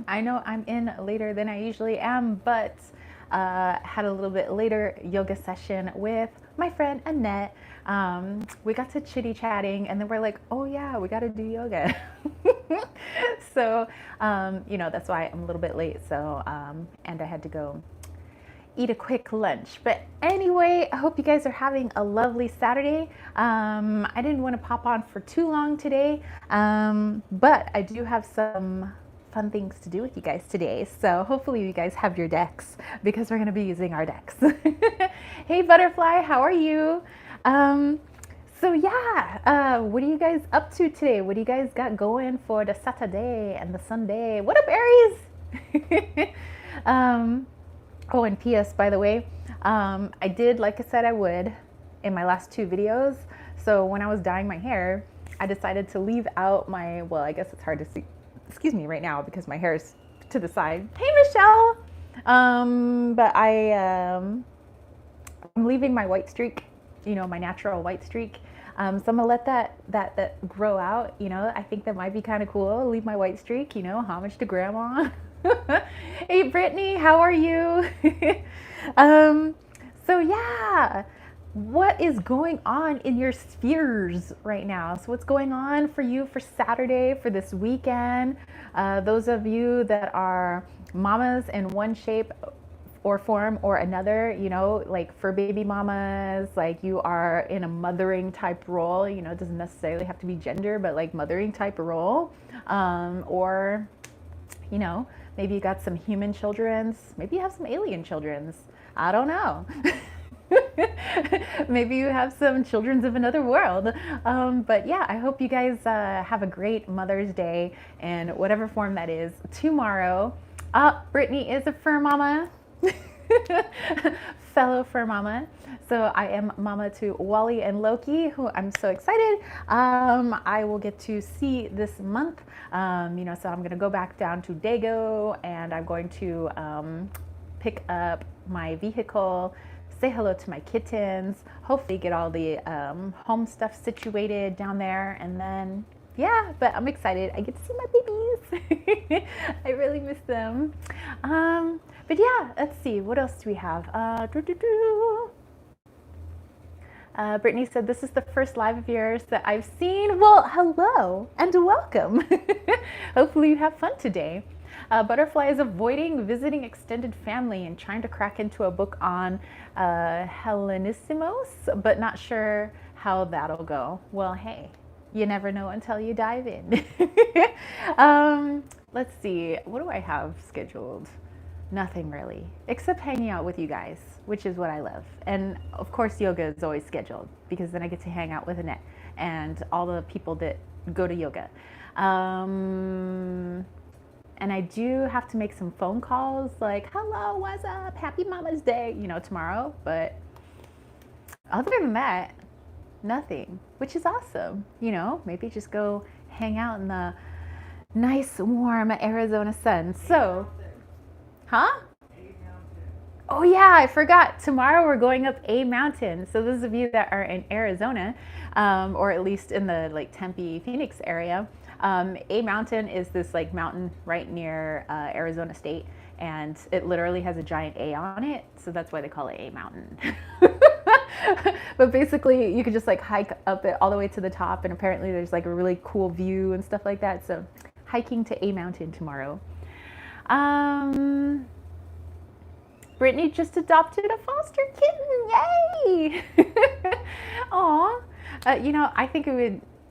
I know I'm in later than I usually am, but had a little bit later yoga session with my friend Annette. We got to chitty chatting, and then we're like, oh yeah, we got to do yoga. So, that's why I'm a little bit late. So, and I had to go eat a quick lunch. But anyway, I hope you guys are having a lovely Saturday. I didn't want to pop on for too long today, but I do have some fun things to do with you guys today. So hopefully you guys have your decks because we're going to be using our decks. Hey, Butterfly, how are you? Um, what are you guys up to today? What do you guys got going for the Saturday and the Sunday? What up, Aries? um, Oh, and PS, by the way, I did, like I said I would, in my last two videos. So when I was dyeing my hair, I decided to leave out well, I guess it's hard to see, excuse me, right now because my hair is to the side. Hey, Michelle! But I'm leaving my white streak, my natural white streak. So I'm gonna let that grow out. I think that might be kind of cool. Leave my white streak. Homage to grandma. Hey, Brittany, how are you? um, so yeah, what is going on in your spheres right now? So what's going on for you for Saturday, for this weekend? Those of you that are mamas in one shape or form or another, like for baby mamas, like you are in a mothering type role, it doesn't necessarily have to be gender, but like mothering type role. Or, maybe you got some human children's, maybe you have some alien children's. I don't know. Maybe you have some children's of another world. But yeah, I hope you guys have a great Mother's Day in whatever form that is tomorrow. Brittany is a fur mama. Fellow fur mama. So I am mama to Wally and Loki, who I'm so excited I will get to see this month. So I'm going to go back down to Dago, and I'm going to pick up my vehicle, say hello to my kittens, hopefully get all the home stuff situated down there, and then yeah, but I'm excited. I get to see my babies. I really miss them. But yeah, let's see. What else do we have? Brittany said, this is the first live of yours that I've seen. Well, hello and welcome. Hopefully you have fun today. Butterfly is avoiding visiting extended family and trying to crack into a book on Hellenissimos, but not sure how that'll go. Well, hey, you never know until you dive in. Let's see, what do I have scheduled? Nothing really, except hanging out with you guys, which is what I love. And of course, yoga is always scheduled because then I get to hang out with Annette and all the people that go to yoga. And I do have to make some phone calls like, hello, what's up? Happy Mama's Day, tomorrow. But other than that, nothing, which is awesome. Maybe just go hang out in the nice, warm Arizona sun. So, huh? Oh yeah, I forgot. Tomorrow we're going up a mountain. So those of you that are in Arizona, or at least in the like Tempe, Phoenix area, a mountain is this like mountain right near Arizona State, and it literally has a giant A on it. So that's why they call it a mountain. But basically, you could just like hike up it all the way to the top, and apparently there's like a really cool view and stuff like that. So hiking to a mountain tomorrow. Brittany just adopted a foster kitten. Yay! Aw. I think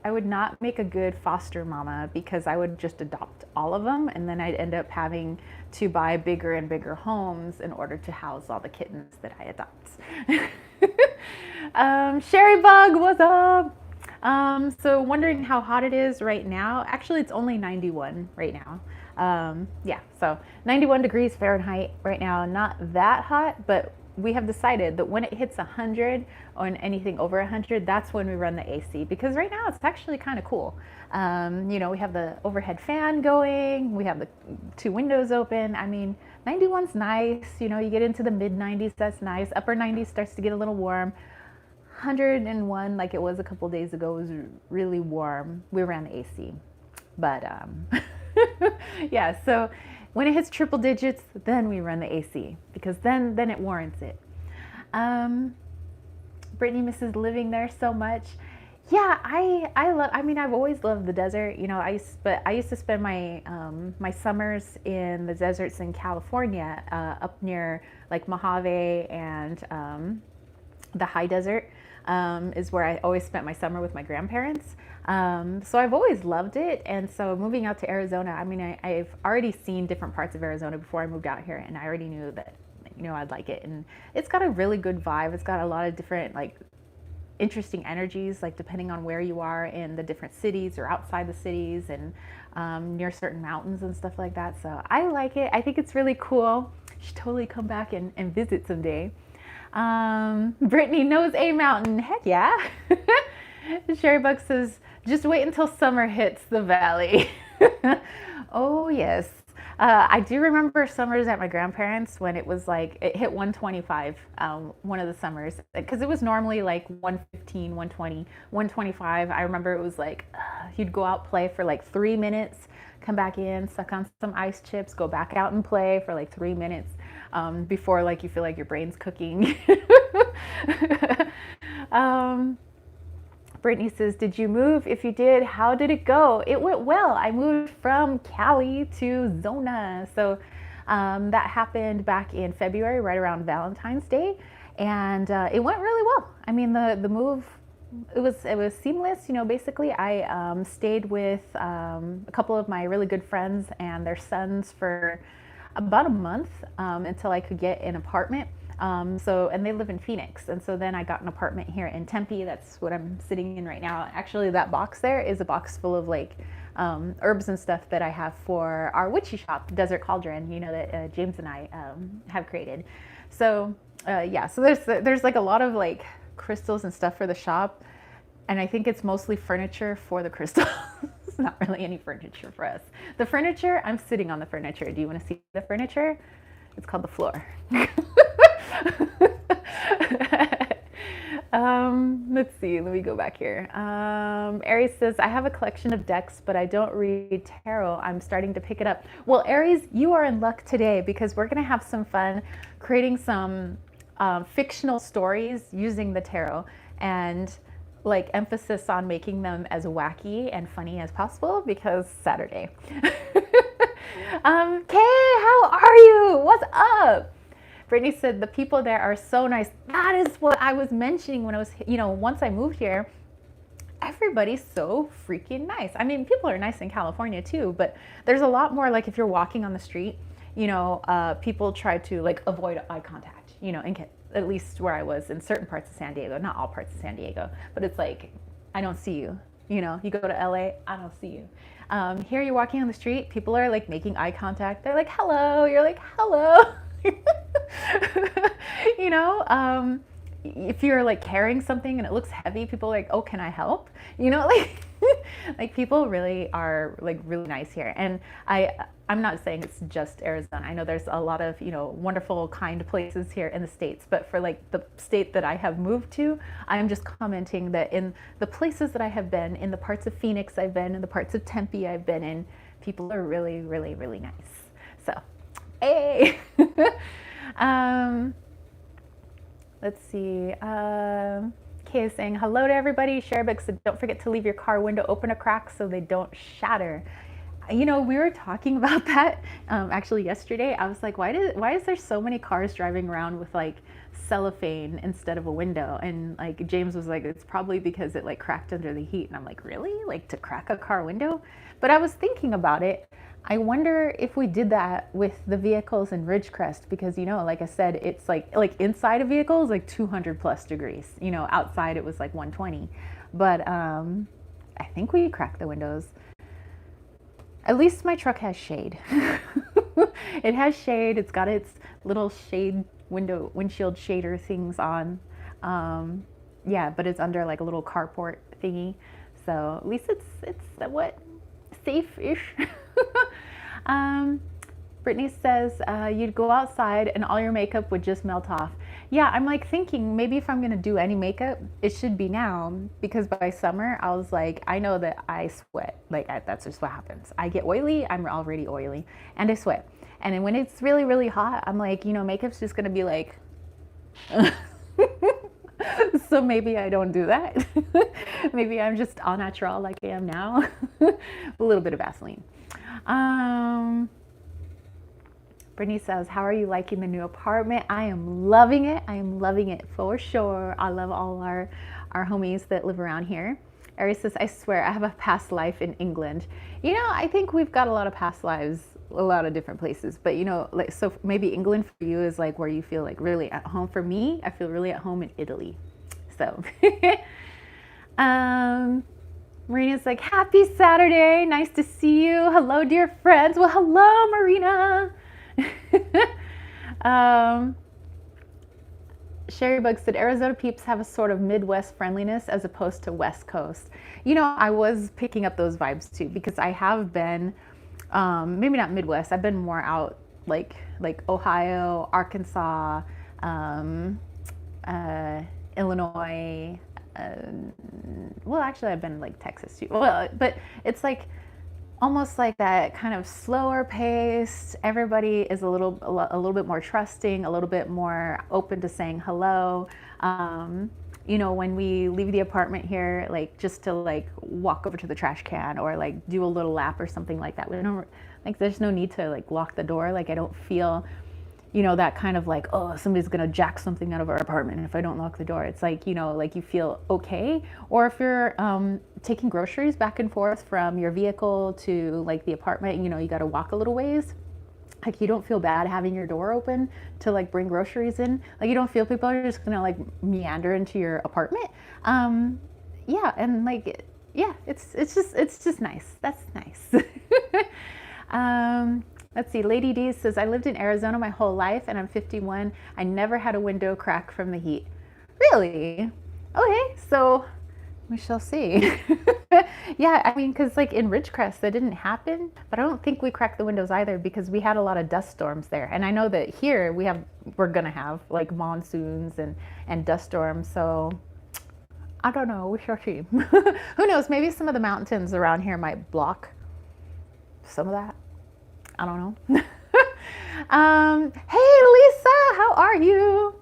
I would not make a good foster mama because I would just adopt all of them, and then I'd end up having to buy bigger and bigger homes in order to house all the kittens that I adopt. Sherry Bug, what's up? So wondering how hot it is right now. Actually, it's only 91 right now. So 91 degrees Fahrenheit right now, not that hot, but we have decided that when it hits 100 or anything over 100, that's when we run the AC, because right now it's actually kind of cool. We have the overhead fan going, we have the two windows open. I mean, 91's nice, you get into the mid 90s, that's nice. Upper 90s starts to get a little warm. 101, like it was a couple days ago, was really warm. We ran the AC, but yeah, so When it hits triple digits, then we run the AC because then it warrants it. Brittany misses living there so much. Yeah, I love. I mean, I've always loved the desert. You know, but I used to spend my my summers in the deserts in California, up near like Mojave and the high desert is where I always spent my summer with my grandparents. So I've always loved it. And so moving out to Arizona, I mean, I've already seen different parts of Arizona before I moved out here, and I already knew that, you know, I'd like it. And it's got a really good vibe. It's got a lot of different, like, interesting energies, like depending on where you are in the different cities or outside the cities and near certain mountains and stuff like that. So I like it. I think it's really cool. You should totally come back and visit someday. Brittany knows a mountain. Heck yeah. Sherry Buck says, just wait until summer hits the valley. Oh, yes. I do remember summers at my grandparents when it was like, it hit 125, one of the summers, because it was normally like 115, 120, 125. I remember it was like, you'd go out, play for like 3 minutes, come back in, suck on some ice chips, go back out and play for like 3 minutes before like you feel like your brain's cooking. Brittany says, did you move? If you did, how did it go? It went well. I moved from Cali to Zona. So that happened back in February, right around Valentine's Day. And it went really well. I mean, the move, it was seamless. You know, basically I stayed with a couple of my really good friends and their sons for about a month until I could get an apartment. And they live in Phoenix. And so then I got an apartment here in Tempe. That's what I'm sitting in right now. Actually, that box there is a box full of like herbs and stuff that I have for our witchy shop, Desert Cauldron, you know, that James and I have created. So yeah, so there's like a lot of like crystals and stuff for the shop. And I think it's mostly furniture for the crystals. It's not really any furniture for us. The furniture, I'm sitting on the furniture. Do you want to see the furniture? It's called the floor. Let's see, let me go back here. Aries says, I have a collection of decks, but I don't read tarot. I'm starting to pick it up. Well, Aries, you are in luck today because we're going to have some fun creating some fictional stories using the tarot and like emphasis on making them as wacky and funny as possible because Saturday. Kay, how are you? What's up? Brittany said, the people there are so nice. That is what I was mentioning when I was, you know, once I moved here, everybody's so freaking nice. I mean, people are nice in California too, but there's a lot more, like if you're walking on the street, you know, people try to like avoid eye contact, you know, at least where I was in certain parts of San Diego, not all parts of San Diego, but it's like, I don't see you. You know, you go to LA, I don't see you. Here you're walking on the street, people are like making eye contact. They're like, hello. You're like, hello. You know, if you're like carrying something and it looks heavy, people are like, oh, can I help? You know, like, like people really are like really nice here. And I'm not saying it's just Arizona. I know there's a lot of, you know, wonderful, kind places here in the States, but for like the state that I have moved to, I am just commenting that in the places that I have been, in the parts of Phoenix I've been, in the parts of Tempe I've been in, people are really, really, really nice. So, hey. Let's see. Kay is saying, hello to everybody. Sherrick said, don't forget to leave your car window open a crack so they don't shatter. You know, we were talking about that actually yesterday. I was like, why is there so many cars driving around with like cellophane instead of a window? And like James was like, it's probably because it like cracked under the heat. And I'm like, really? Like to crack a car window? But I was thinking about it. I wonder if we did that with the vehicles in Ridgecrest, because, you know, like I said, it's like inside a vehicle is like 200 plus degrees, you know, outside it was like 120. But I think we cracked the windows. At least my truck has shade. It has shade. It's got its little shade windshield shader things on. Yeah, but it's under like a little carport thingy. So at least it's what, safe-ish. Brittany says, you'd go outside and all your makeup would just melt off. Yeah, I'm like thinking maybe if I'm going to do any makeup, it should be now, because by summer I was like, I know that I sweat. Like that's just what happens. I get oily, I'm already oily, and I sweat. And then when it's really, really hot, I'm like, makeup's just gonna be like, so maybe I don't do that. Maybe I'm just all natural like I am now. A little bit of Vaseline. Brittany says, how are you liking the new apartment? I am loving it. I am loving it for sure. I love all our homies that live around here. Aries says, I swear I have a past life in England. I think we've got a lot of past lives, a lot of different places, but like, so maybe England for you is like where you feel like really at home. For me, I feel really at home in Italy. So, Marina's like, happy Saturday. Nice to see you. Hello, dear friends. Well, hello, Marina. Sherry Bug said, Arizona peeps have a sort of Midwest friendliness as opposed to West Coast. I was picking up those vibes too, because I have been, maybe not Midwest, I've been more out like Ohio, Arkansas, Illinois. Well, actually, I've been like Texas too. Well, but it's like almost like that kind of slower pace. Everybody is a little bit more trusting, a little bit more open to saying hello. When we leave the apartment here, like just to like walk over to the trash can or like do a little lap or something like that. We don't like. There's no need to like lock the door. Like I don't feel, that kind of like, oh, somebody's gonna jack something out of our apartment if I don't lock the door. It's like, like you feel okay. Or if you're taking groceries back and forth from your vehicle to like the apartment, you gotta walk a little ways. Like you don't feel bad having your door open to like bring groceries in. Like you don't feel people are just gonna like meander into your apartment. Yeah, and like, yeah, it's just nice. That's nice. Let's see, Lady D says, I lived in Arizona my whole life and I'm 51. I never had a window crack from the heat. Really? Okay, so we shall see. Yeah, I mean, because like in Ridgecrest, that didn't happen, but I don't think we cracked the windows either because we had a lot of dust storms there. And I know that here we're gonna have like monsoons and dust storms. So I don't know, we shall see. Who knows, maybe some of the mountains around here might block some of that. I don't know. Hey, Lisa, how are you?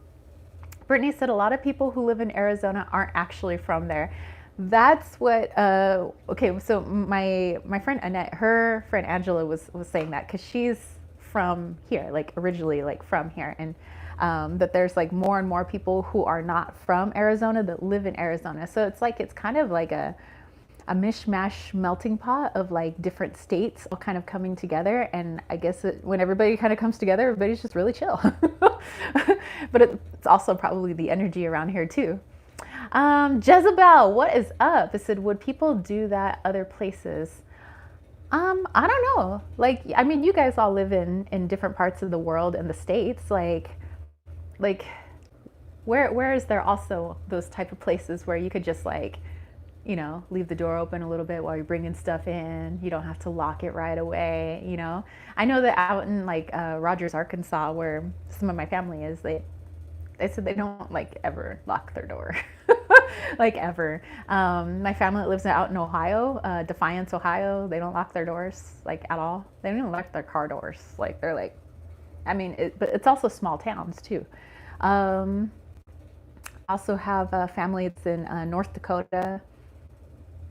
Brittany said a lot of people who live in Arizona aren't actually from there. That's what, okay, so my friend Annette, her friend Angela was saying that because she's from here, like originally like from here. And that there's like more and more people who are not from Arizona that live in Arizona. So it's kind of like a mishmash melting pot of like different states all kind of coming together. And I guess when everybody kind of comes together, everybody's just really chill. But it's also probably the energy around here too. Jezebel, what is up? It said, would people do that other places? I don't know. Like, I mean, you guys all live in different parts of the world and the States. Like where is there also those type of places where you could just like, leave the door open a little bit while you're bringing stuff in. You don't have to lock it right away, I know that out in like Rogers, Arkansas, where some of my family is, they said they don't like ever lock their door. Like ever. My family that lives out in Ohio, Defiance, Ohio, they don't lock their doors like at all. They don't even lock their car doors. Like they're like, I mean, but it's also small towns too. Also have a family that's in North Dakota.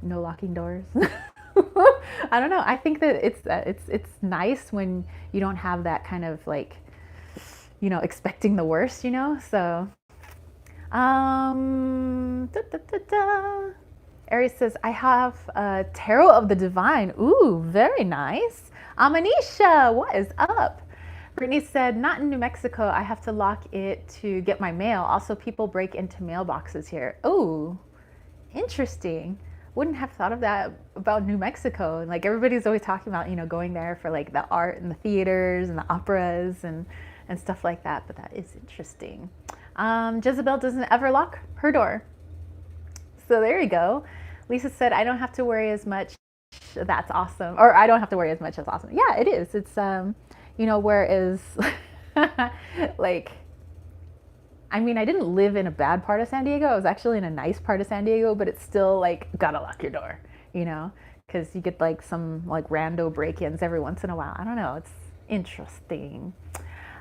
No locking doors. I don't know. I think that it's nice when you don't have that kind of like, expecting the worst, So, Aries says, I have Tarot of the Divine. Ooh, very nice. Amanisha, what is up? Brittany said, not in New Mexico. I have to lock it to get my mail. Also, people break into mailboxes here. Ooh, interesting. Wouldn't have thought of that about New Mexico. Like everybody's always talking about, going there for like the art and the theaters and the operas and stuff like that. But that is interesting. Jezebel doesn't ever lock her door. So there you go. Lisa said, I don't have to worry as much. That's awesome. Or I don't have to worry as much. That's awesome. Yeah, it is. It's, whereas like, I mean, I didn't live in a bad part of San Diego. I was actually in a nice part of San Diego, but it's still like, gotta lock your door, because you get like some like rando break-ins every once in a while. I don't know. Interesting.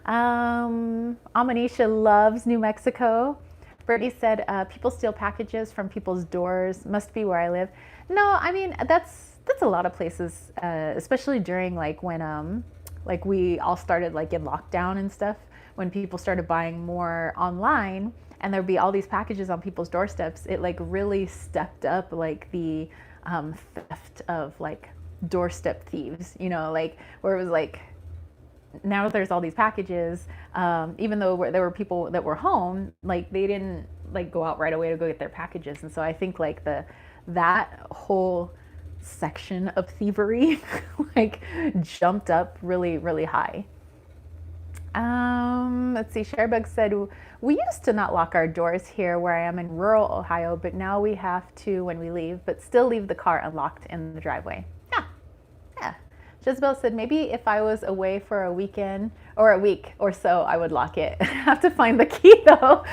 Amanisha loves New Mexico. Brittany said, people steal packages from people's doors. Must be where I live. No, I mean, that's a lot of places, especially during like when like we all started like in lockdown and stuff, when people started buying more online and there'd be all these packages on people's doorsteps. It like really stepped up like the theft of like doorstep thieves, you know, like where it was like, now there's all these packages, even though there were people that were home, like they didn't like go out right away to go get their packages. And so I think like that whole section of thievery like jumped up really, really high. Let's see, Sharebug said, we used to not lock our doors here where I am in rural Ohio, but now we have to when we leave, but still leave the car unlocked in the driveway. Yeah. Jezebel said, maybe if I was away for a weekend or a week or so, I would lock it. I have to find the key though.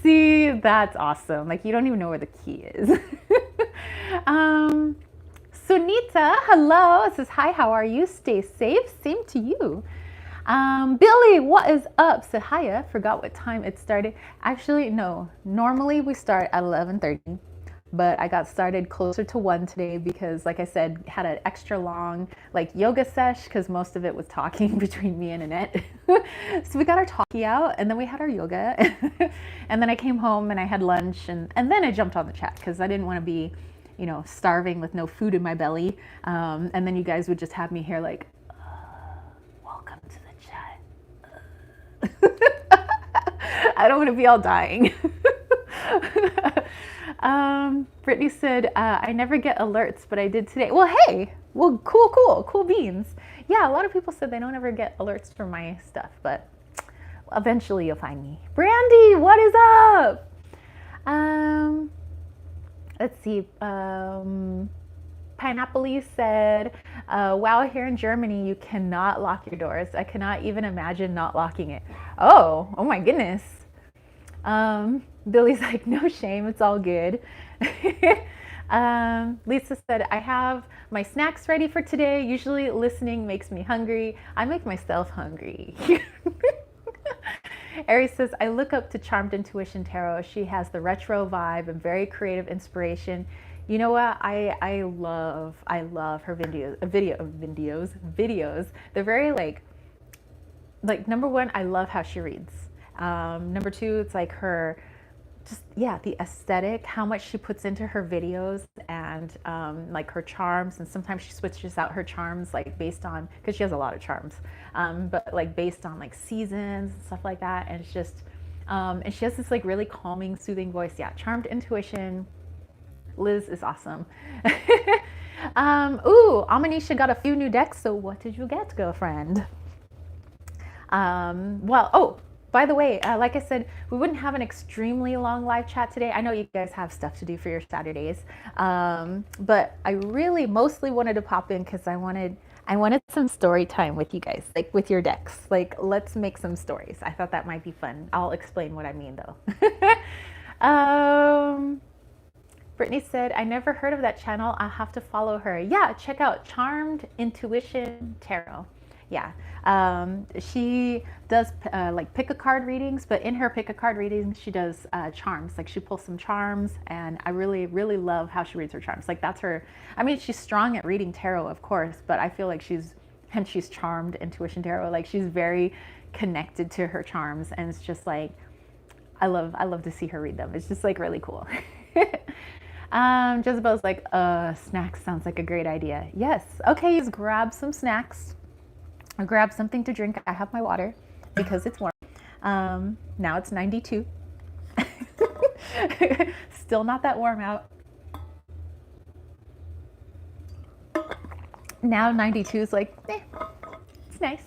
See, that's awesome. Like you don't even know where the key is. Sunita, hello. It says, hi, how are you? Stay safe. Same to you. Billy, what is up? Said, hiya. Forgot what time it started. Actually, no. Normally we start at 11:30. But I got started closer to 1 today because, like I said, had an extra long like yoga sesh because most of it was talking between me and Annette. So we got our talkie out and then we had our yoga. And then I came home and I had lunch and then I jumped on the chat because I didn't want to be, you know, starving with no food in my belly. And then you guys would just have me here like, welcome to the chat. I don't want to be all dying. Brittany said, I never get alerts, but I did today. Well, hey, well, cool beans. Yeah, a lot of people said they don't ever get alerts for my stuff, but eventually you'll find me. Brandy, what is up? Let's see. Pineapple said, wow, here in Germany, you cannot lock your doors. I cannot even imagine not locking it. Oh my goodness. Billy's like, no shame, it's all good. Lisa said, I have my snacks ready for today. Usually listening makes me hungry. I make myself hungry. Aries says, I look up to Charmed Intuition Tarot. She has the retro vibe and very creative inspiration. You know what? I love her videos. They're very like number one, I love how she reads. Number two, it's like her, the aesthetic, how much she puts into her videos and like her charms. And sometimes she switches out her charms like based on, because she has a lot of charms, but like based on like seasons and stuff like that. And it's just, and she has this like really calming, soothing voice. Yeah, Charmed Intuition. Liz is awesome. Amanisha got a few new decks. So what did you get, girlfriend? By the way, like I said, we wouldn't have an extremely long live chat today. I know you guys have stuff to do for your Saturdays, but I really mostly wanted to pop in because I wanted some story time with you guys, like with your decks. Like, let's make some stories. I thought that might be fun. I'll explain what I mean though. Brittany said, I never heard of that channel. I'll have to follow her. Yeah, check out Charmed Intuition Tarot. Yeah, she does like pick a card readings, but in her pick a card readings, she does charms. Like she pulls some charms, and I really, really love how she reads her charms. Like that's her. I mean, she's strong at reading tarot, of course, but I feel like she's Charmed Intuition Tarot. Like she's very connected to her charms, and it's just like I love to see her read them. It's just like really cool. Jezebel's like, snacks sounds like a great idea. Yes. Okay, just grab some snacks. Or grab something to drink. I have my water because it's warm. Now it's 92. Still not that warm out. Now 92 is like, it's nice.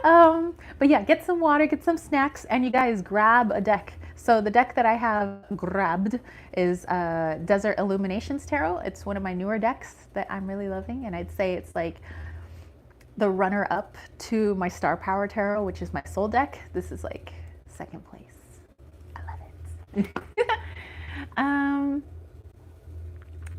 But yeah, get some water, get some snacks, and you guys grab a deck. So the deck that I have grabbed is Desert Illuminations Tarot. It's one of my newer decks that I'm really loving, and I'd say it's like the runner-up to my Star Power Tarot, which is my soul deck. This is like second place. I love it.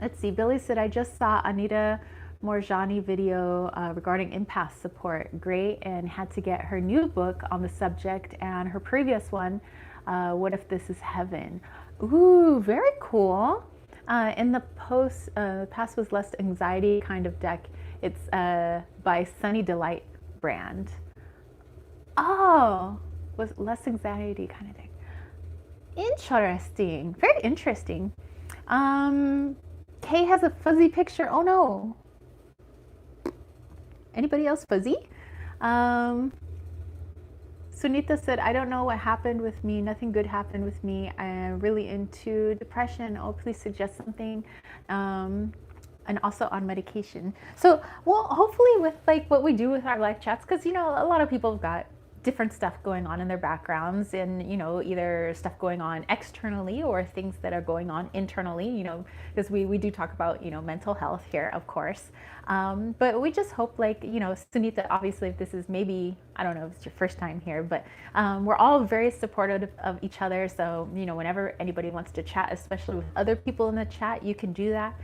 Let's see. Billy said, I just saw Anita Morjani video regarding empath support. Great, and had to get her new book on the subject and her previous one, What If This Is Heaven? Ooh, very cool. In the past was less anxiety kind of deck. It's by Sunny Delight brand. Oh, was less anxiety kind of thing. Interesting, very interesting. Kay has a fuzzy picture. Oh no. Anybody else fuzzy? Sunita said, I don't know what happened with me. Nothing good happened with me. I'm really into depression. Oh, please suggest something. And also on medication. So, well, hopefully with like what we do with our live chats, because, you know, a lot of people have got different stuff going on in their backgrounds, and, you know, either stuff going on externally or things that are going on internally, you know, because we do talk about, you know, mental health here, of course. But we just hope, like, you know, Sunita, obviously, if this is maybe, I don't know if it's your first time here, but we're all very supportive of each other. So, you know, whenever anybody wants to chat, especially with other people in the chat, you can do that.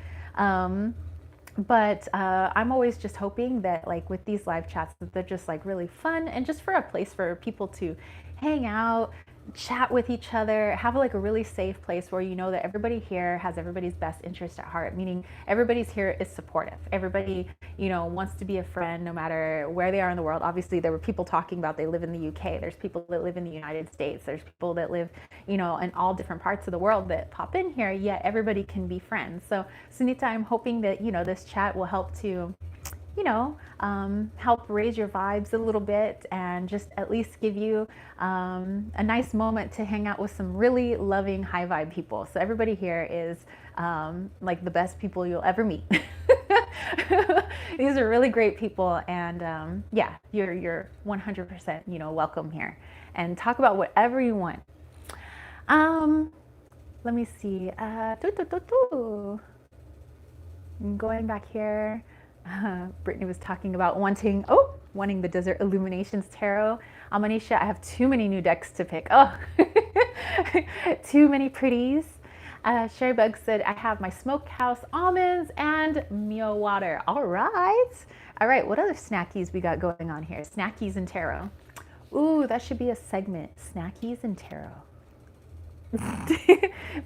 But I'm always just hoping that, like, with these live chats, that they're just like really fun and just for a place for people to hang out, chat with each other, have like a really safe place where you know that everybody here has everybody's best interest at heart, meaning everybody's here is supportive. Everybody, you know, wants to be a friend no matter where they are in the world. Obviously, there were people talking about they live in the UK. There's people that live in the United States. There's people that live, you know, in all different parts of the world that pop in here, yet everybody can be friends. So, Sunita, I'm hoping that, you know, this chat will help to, you know, help raise your vibes a little bit and just at least give you a nice moment to hang out with some really loving, high vibe people. So everybody here is like the best people you'll ever meet. These are really great people, and yeah, you're 100%, you know, welcome here. And talk about whatever you want. Let me see. Going back here. Brittany was talking about wanting the Desert Illuminations Tarot. Amanisha, I have too many new decks to pick. Oh, too many pretties. Sherry Bug said, I have my Smokehouse almonds and Mio water. All right. What other snackies we got going on here? Snackies and tarot. Ooh, that should be a segment. Snackies and tarot.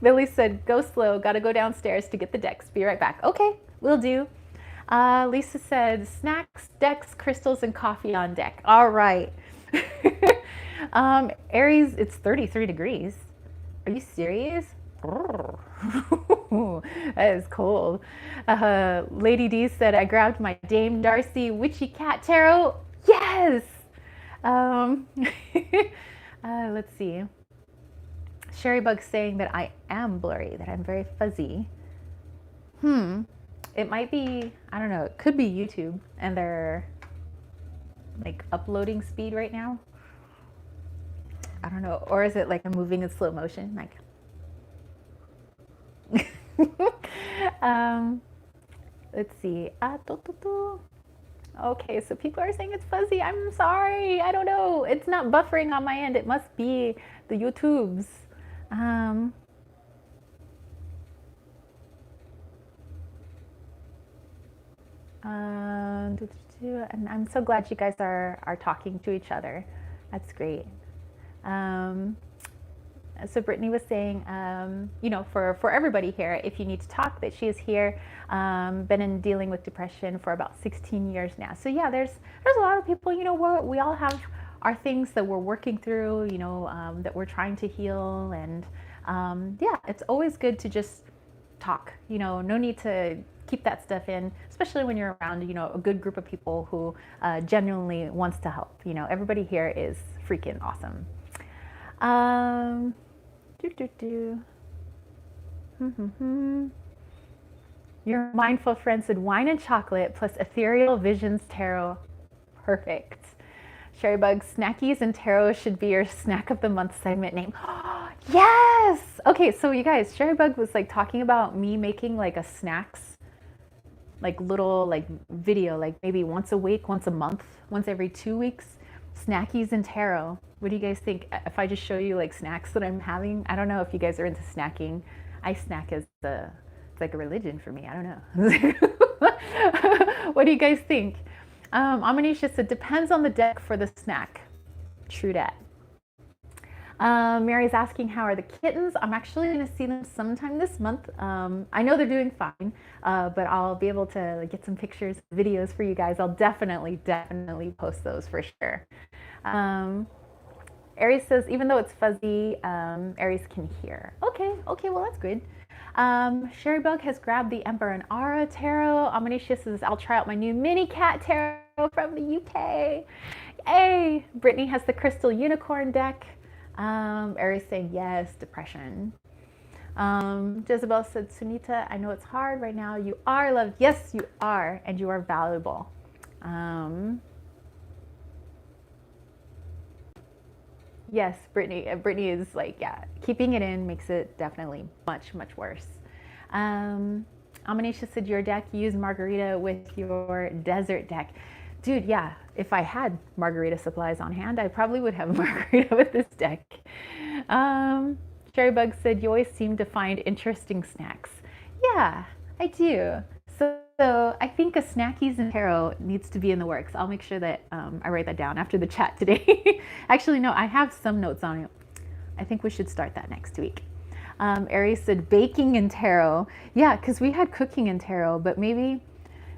Billy said, go slow. Got to go downstairs to get the decks. Be right back. Okay, will do. Lisa said, snacks, decks, crystals, and coffee on deck. All right. Aries, it's 33 degrees. Are you serious? That is cold. Lady D said, I grabbed my Dame Darcy Witchy Cat Tarot. Yes! Let's see. Sherry Bug saying that I am blurry, that I'm very fuzzy. It might be, I don't know, it could be YouTube and their like uploading speed right now. I don't know. Or is it like I'm moving in slow motion? Like, let's see. Okay, so people are saying it's fuzzy. I'm sorry. I don't know. It's not buffering on my end. It must be the YouTubes. And I'm so glad you guys are talking to each other. That's great. So Brittany was saying, you know, for everybody here, if you need to talk, that she is here. Been dealing with depression for about 16 years now. So yeah, there's a lot of people, you know, we all have our things that we're working through, you know, that we're trying to heal. And yeah, it's always good to just talk, you know, no need to keep that stuff in, especially when you're around, you know, a good group of people who genuinely wants to help. You know, everybody here is freaking awesome. Your mindful friend said wine and chocolate plus ethereal visions tarot. Perfect. Sherry Bug, snackies and tarot should be your snack of the month segment name. Yes. Okay, so you guys, Sherry Bug was like talking about me making like a snacks, like little like video, like maybe once a week, once a month, once every 2 weeks. Snackies and tarot. What do you guys think if I just show you like snacks that I'm having? I don't know if you guys are into snacking. I snack as it's like a religion for me. I don't know. What do you guys think? Amanisha said, depends on the deck for the snack. True dat. Mary's asking, how are the kittens? I'm actually going to see them sometime this month. I know they're doing fine, but I'll be able to get some pictures, videos for you guys. I'll definitely post those for sure. Aries says, even though it's fuzzy, Aries can hear. Okay, well that's good. Sherry Bug has grabbed the Emperor and Ara tarot. Amanisha says, I'll try out my new mini cat tarot from the UK. Yay! Brittany has the Crystal Unicorn deck. Aries saying yes, depression. Jezebel said, Sunita, I know it's hard right now. You are loved. Yes, you are, and you are valuable. Yes, Brittany. Brittany is like, yeah, keeping it in makes it definitely much worse. Amanisha said, your deck, use margarita with your desert deck. Dude, yeah, if I had margarita supplies on hand, I probably would have margarita with this deck. Cherrybug said, you always seem to find interesting snacks. Yeah, I do. So I think a snackies and tarot needs to be in the works. I'll make sure that I write that down after the chat today. Actually, no, I have some notes on it. I think we should start that next week. Aries said, baking and tarot. Yeah, because we had cooking and tarot, but maybe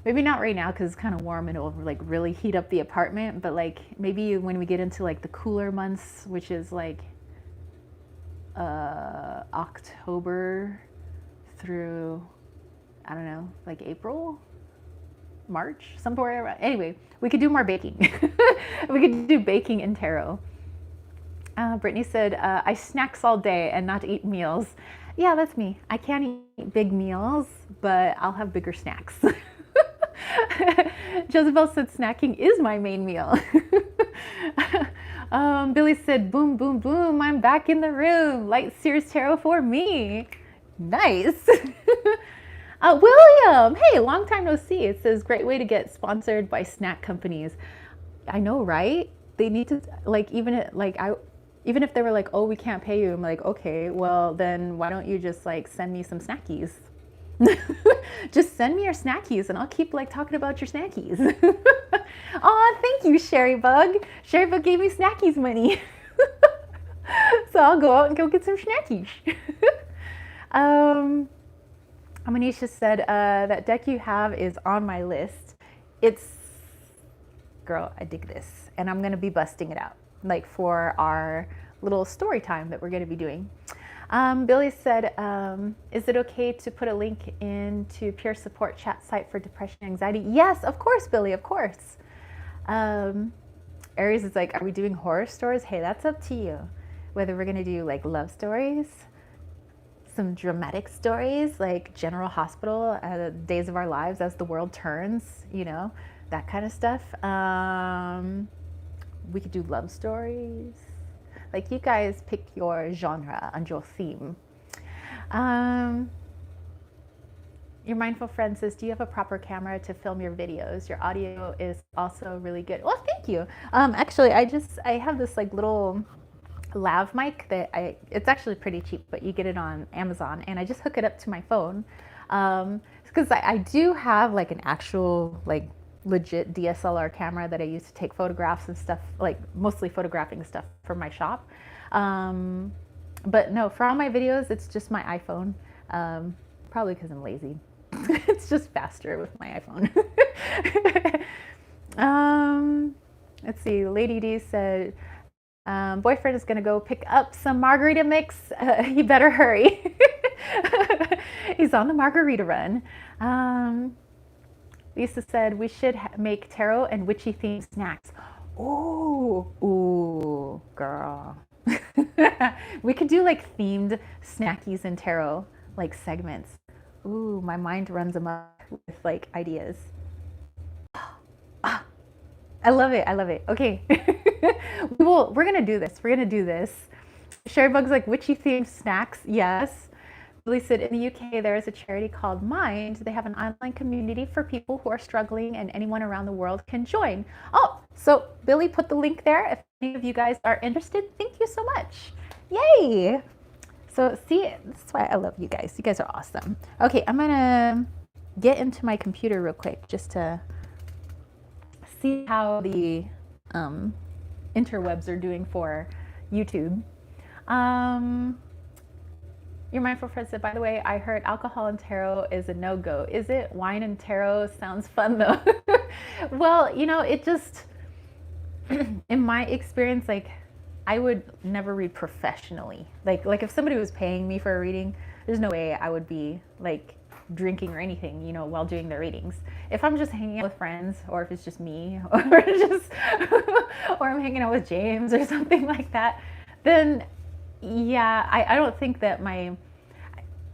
not right now because it's kind of warm and it'll like really heat up the apartment, but like maybe when we get into like the cooler months, which is like October through, I don't know, like April, March, somewhere around. Anyway, we could do more baking. We could do baking and tarot. Brittany said, I snacks all day and not eat meals. Yeah, that's me. I can't eat big meals, but I'll have bigger snacks. Jezebel said, snacking is my main meal. Billy said, boom, boom, boom, I'm back in the room. Light Sears Tarot for me. Nice. William, hey, long time no see. It says, great way to get sponsored by snack companies. I know, right? They need to, like, even if they were like, oh, we can't pay you, I'm like, okay, well, then why don't you just like send me some snackies? Just send me your snackies and I'll keep like talking about your snackies. Oh, thank you, Sherry Bug. Sherry Bug gave me snackies money. So I'll go out and go get some snackies. Amanisha said, that deck you have is on my list. Girl, I dig this. And I'm going to be busting it out, like for our little story time that we're going to be doing. Billy said, is it okay to put a link into peer support chat site for depression and anxiety? Yes, of course, Billy, of course. Aries is like, are we doing horror stories? Hey, that's up to you. Whether we're going to do like love stories, some dramatic stories like General Hospital, Days of Our Lives as the world turns, you know, that kind of stuff. We could do love stories. Like, you guys pick your genre and your theme. Your mindful friend says, do you have a proper camera to film your videos? Your audio is also really good. Well, thank you. Actually, I have this like little lav mic that it's actually pretty cheap, but you get it on Amazon, and I just hook it up to my phone. Because I do have like an actual like legit DSLR camera that I use to take photographs and stuff, like mostly photographing stuff for my shop. But no, for all my videos, it's just my iPhone. Probably because I'm lazy. It's just faster with my iPhone. Let's see, Lady D said, boyfriend is gonna go pick up some margarita mix. He better hurry. He's on the margarita run. Lisa said, we should make tarot and witchy themed snacks. Ooh, girl. We could do like themed snackies and tarot, like segments. Ooh, my mind runs amok with like ideas. I love it. Okay. We're gonna do this. Sherry Bug's like, witchy themed snacks. Yes. Billy said, in the UK, there is a charity called Mind. They have an online community for people who are struggling, and anyone around the world can join. Oh, so Billy put the link there. If any of you guys are interested, thank you so much. Yay. So see, that's why I love you guys. You guys are awesome. Okay, I'm gonna get into my computer real quick just to see how the interwebs are doing for YouTube. Your mindful friend said, by the way, I heard alcohol and tarot is a no-go. Is it? Wine and tarot sounds fun though. Well, it just, in my experience, like, I would never read professionally. Like if somebody was paying me for a reading, there's no way I would be like drinking or anything, while doing their readings. If I'm just hanging out with friends, or if it's just me, or just, or I'm hanging out with James or something like that, then yeah, I don't think that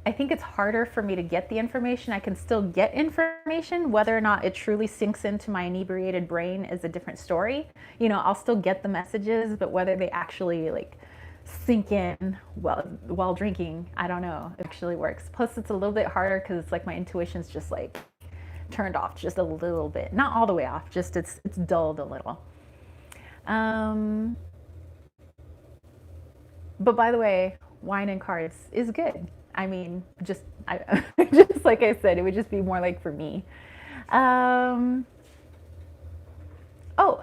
I think it's harder for me to get the information. I can still get information. Whether or not it truly sinks into my inebriated brain is a different story. I'll still get the messages, but whether they actually like sink in while drinking, I don't know. It actually works. Plus, it's a little bit harder because it's like my intuition's just like turned off just a little bit. Not all the way off, just it's dulled a little. But by the way, wine and cards is good. I mean, just like I said, it would just be more like for me. Oh,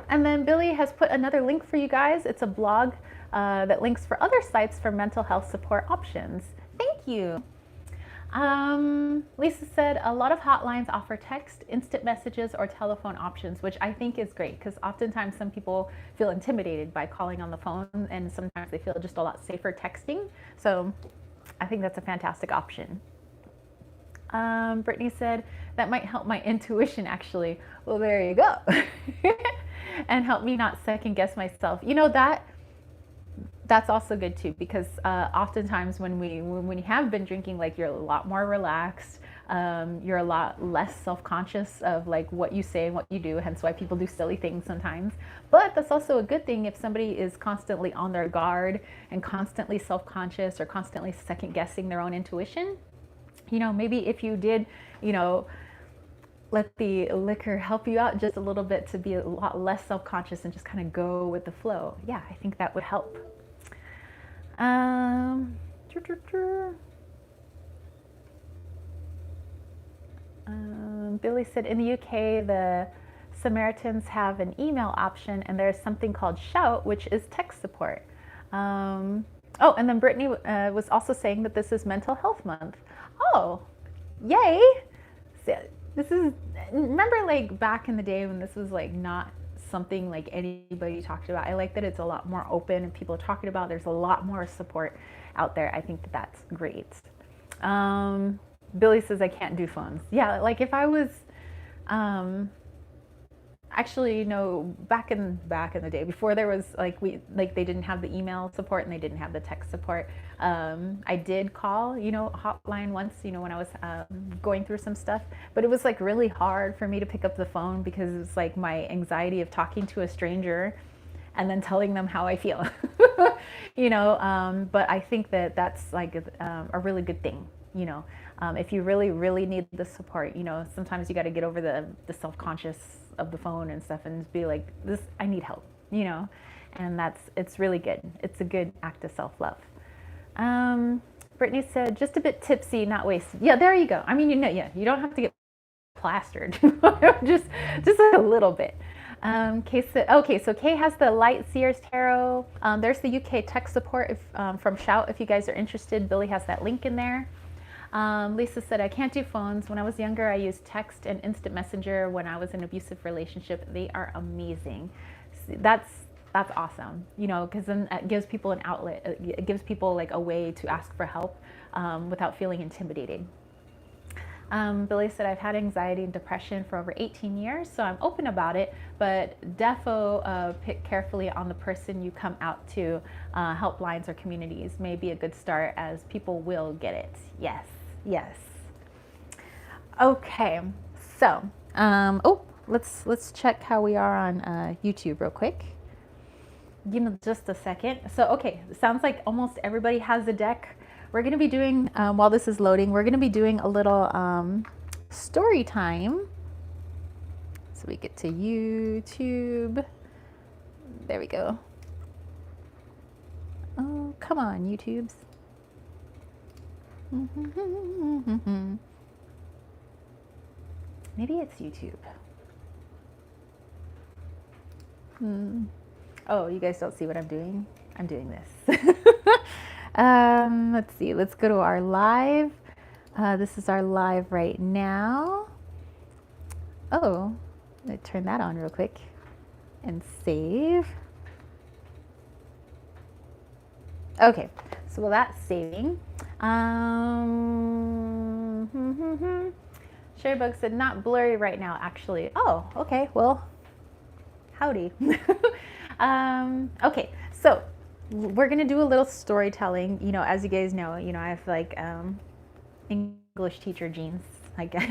and then Billy has put another link for you guys. It's a blog that links for other sites for mental health support options. Thank you. Lisa said a lot of hotlines offer text, instant messages, or telephone options, which I think is great because oftentimes some people feel intimidated by calling on the phone, and sometimes they feel just a lot safer texting. So I think that's a fantastic option. Brittany said that might help my intuition actually. Well, there you go. And help me not second guess myself. That's also good too, because oftentimes when you have been drinking, like, you're a lot more relaxed. You're a lot less self-conscious of like what you say and what you do, hence why people do silly things sometimes. But that's also a good thing if somebody is constantly on their guard and constantly self-conscious or constantly second guessing their own intuition. Maybe if you did, let the liquor help you out just a little bit to be a lot less self-conscious and just kind of go with the flow. Yeah, I think that would help. Billy said in the UK, the Samaritans have an email option, and there's something called Shout, which is text support. And then Brittany was also saying that this is Mental Health Month. Oh, yay! So remember like back in the day when this was like not something like anybody talked about. I like that it's a lot more open and people are talking about. There's a lot more support out there. I think that that's great. Billy says I can't do phones. Yeah, like if I was actually, back in the day before there was they didn't have the email support and they didn't have the text support. I did call, hotline once, when I was going through some stuff, but it was like really hard for me to pick up the phone because it's like my anxiety of talking to a stranger and then telling them how I feel, but I think that that's like a really good thing, if you really, really need the support, sometimes you got to get over the self-conscious of the phone and stuff and be like, I need help, and it's really good. It's a good act of self-love. Brittany said, just a bit tipsy, not wasted. Yeah, there you go. I mean, you don't have to get plastered, just like a little bit. Kay said, okay, so Kay has the Light Seers Tarot. There's the UK tech support from Shout if you guys are interested. Billy has that link in there. Lisa said, I can't do phones. When I was younger, I used text and instant messenger when I was in an abusive relationship. They are amazing. That's awesome, because then it gives people an outlet. It gives people like a way to ask for help without feeling intimidated. Billy said, I've had anxiety and depression for over 18 years, so I'm open about it, but defo pick carefully on the person you come out to. Helplines or communities may be a good start as people will get it. Yes. Okay, so let's check how we are on YouTube real quick. Give me just a second. So okay, sounds like almost everybody has a deck. We're going to be doing, while this is loading, we're going to be doing a little story time. So we get to YouTube. There we go. Oh, come on, YouTubes. Maybe it's YouTube. Oh, you guys don't see what I'm doing? I'm doing this. Let's see. Let's go to our live. This is our live right now. Oh, let me turn that on real quick and save. Okay, so while that's saving, Sherrybug said not blurry right now, actually. Oh, okay, well, howdy. Okay, so we're gonna do a little storytelling. You know, as you guys know, I have like English teacher genes, I guess.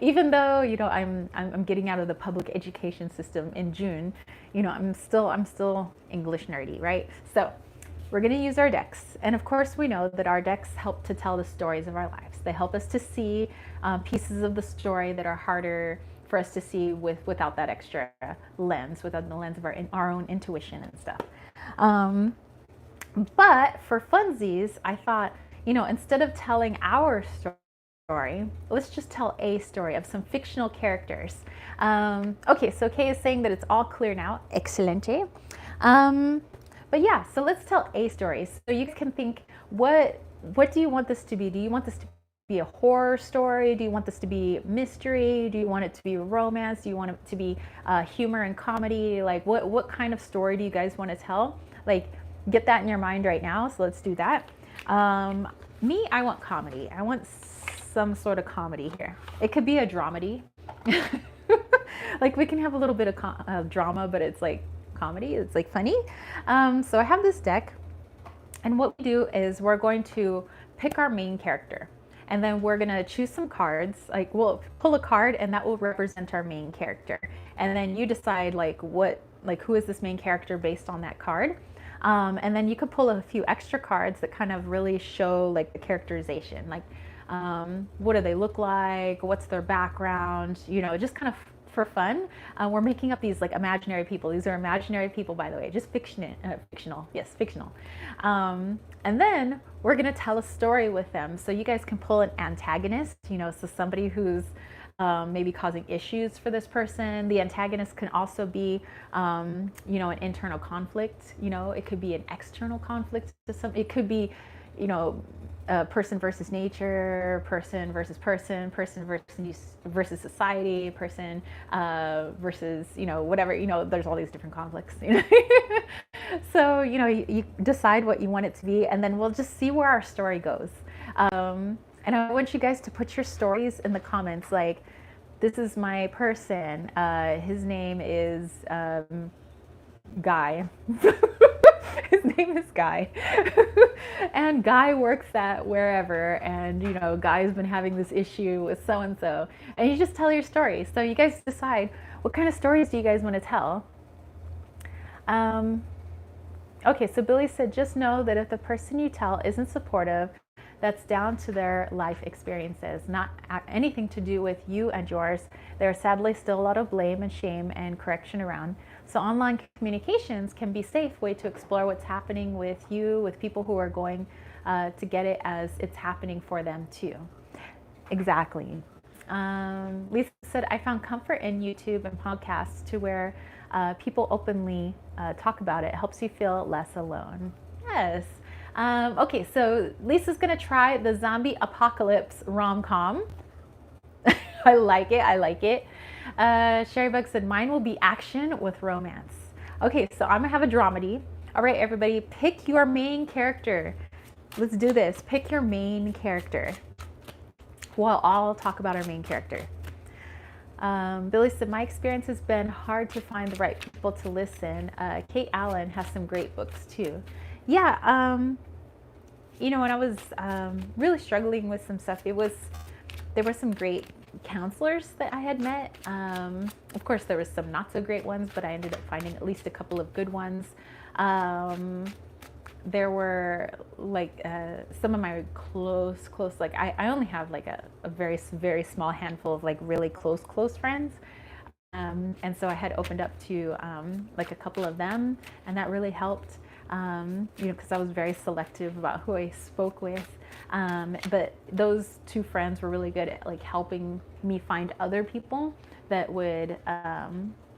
Even though I'm getting out of the public education system in June, I'm still English nerdy, right? So we're going to use our decks, and of course we know that our decks help to tell the stories of our lives. They help us to see pieces of the story that are harder for us to see without that extra lens, without the lens of our own intuition and stuff. But for funsies, I thought, instead of telling our story, let's just tell a story of some fictional characters. Okay, so Kay is saying that it's all clear now. Excelente. But yeah, so let's tell a story. So you can think, what do you want this to be? Do you want this to be a horror story? Do you want this to be mystery? Do you want it to be romance? Do you want it to be humor and comedy? Like what kind of story do you guys want to tell? Like, get that in your mind right now. So let's do that. Me, I want comedy. I want some sort of comedy here. It could be a dramedy. Like we can have a little bit of drama, but it's like comedy. It's like funny. So I have this deck, and what we do is we're going to pick our main character, and then we're gonna choose some cards. Like we'll pull a card, and that will represent our main character. And then you decide who is this main character based on that card. And then you could pull a few extra cards that kind of really show like the characterization, like what do they look like, what's their background, just kind of for fun. We're making up these like imaginary people. These are imaginary people, by the way, just fictional. Yes, fictional. And then we're gonna tell a story with them. So you guys can pull an antagonist, so somebody who's maybe causing issues for this person. The antagonist can also be, an internal conflict. It could be an external conflict to some. It could be, person versus nature, person versus person, person versus society, person versus whatever. There's all these different conflicts. So you decide what you want it to be, and then we'll just see where our story goes. And I want you guys to put your stories in the comments. Like, this is my person. His name is Guy. His name is Guy. And Guy works at wherever. And, Guy's been having this issue with so-and-so. And you just tell your story. So you guys decide, what kind of stories do you guys want to tell? Okay, so Billy said, just know that if the person you tell isn't supportive, that's down to their life experiences, not anything to do with you and yours. There are sadly still a lot of blame and shame and correction around. So online communications can be a safe way to explore what's happening with you, with people who are going to get it as it's happening for them too. Exactly. Lisa said, I found comfort in YouTube and podcasts to where people openly talk about it. It helps you feel less alone. Yes. Okay, so Lisa's gonna try the zombie apocalypse rom-com. I like it. Sherrybug said, mine will be action with romance. Okay, so I'm gonna have a dramedy. All right, everybody, pick your main character. Let's do this. Pick your main character. Well, I'll talk about our main character. Billy said, my experience has been hard to find the right people to listen. Kate Allen has some great books too. Yeah, when I was really struggling with some stuff, there were some great counselors that I had met. Of course, there was some not so great ones, but I ended up finding at least a couple of good ones. There were like some of my close, like I only have like a very, very small handful of like really close friends. And so I had opened up to like a couple of them, and that really helped. Because I was very selective about who I spoke with. But those two friends were really good at like helping me find other people that would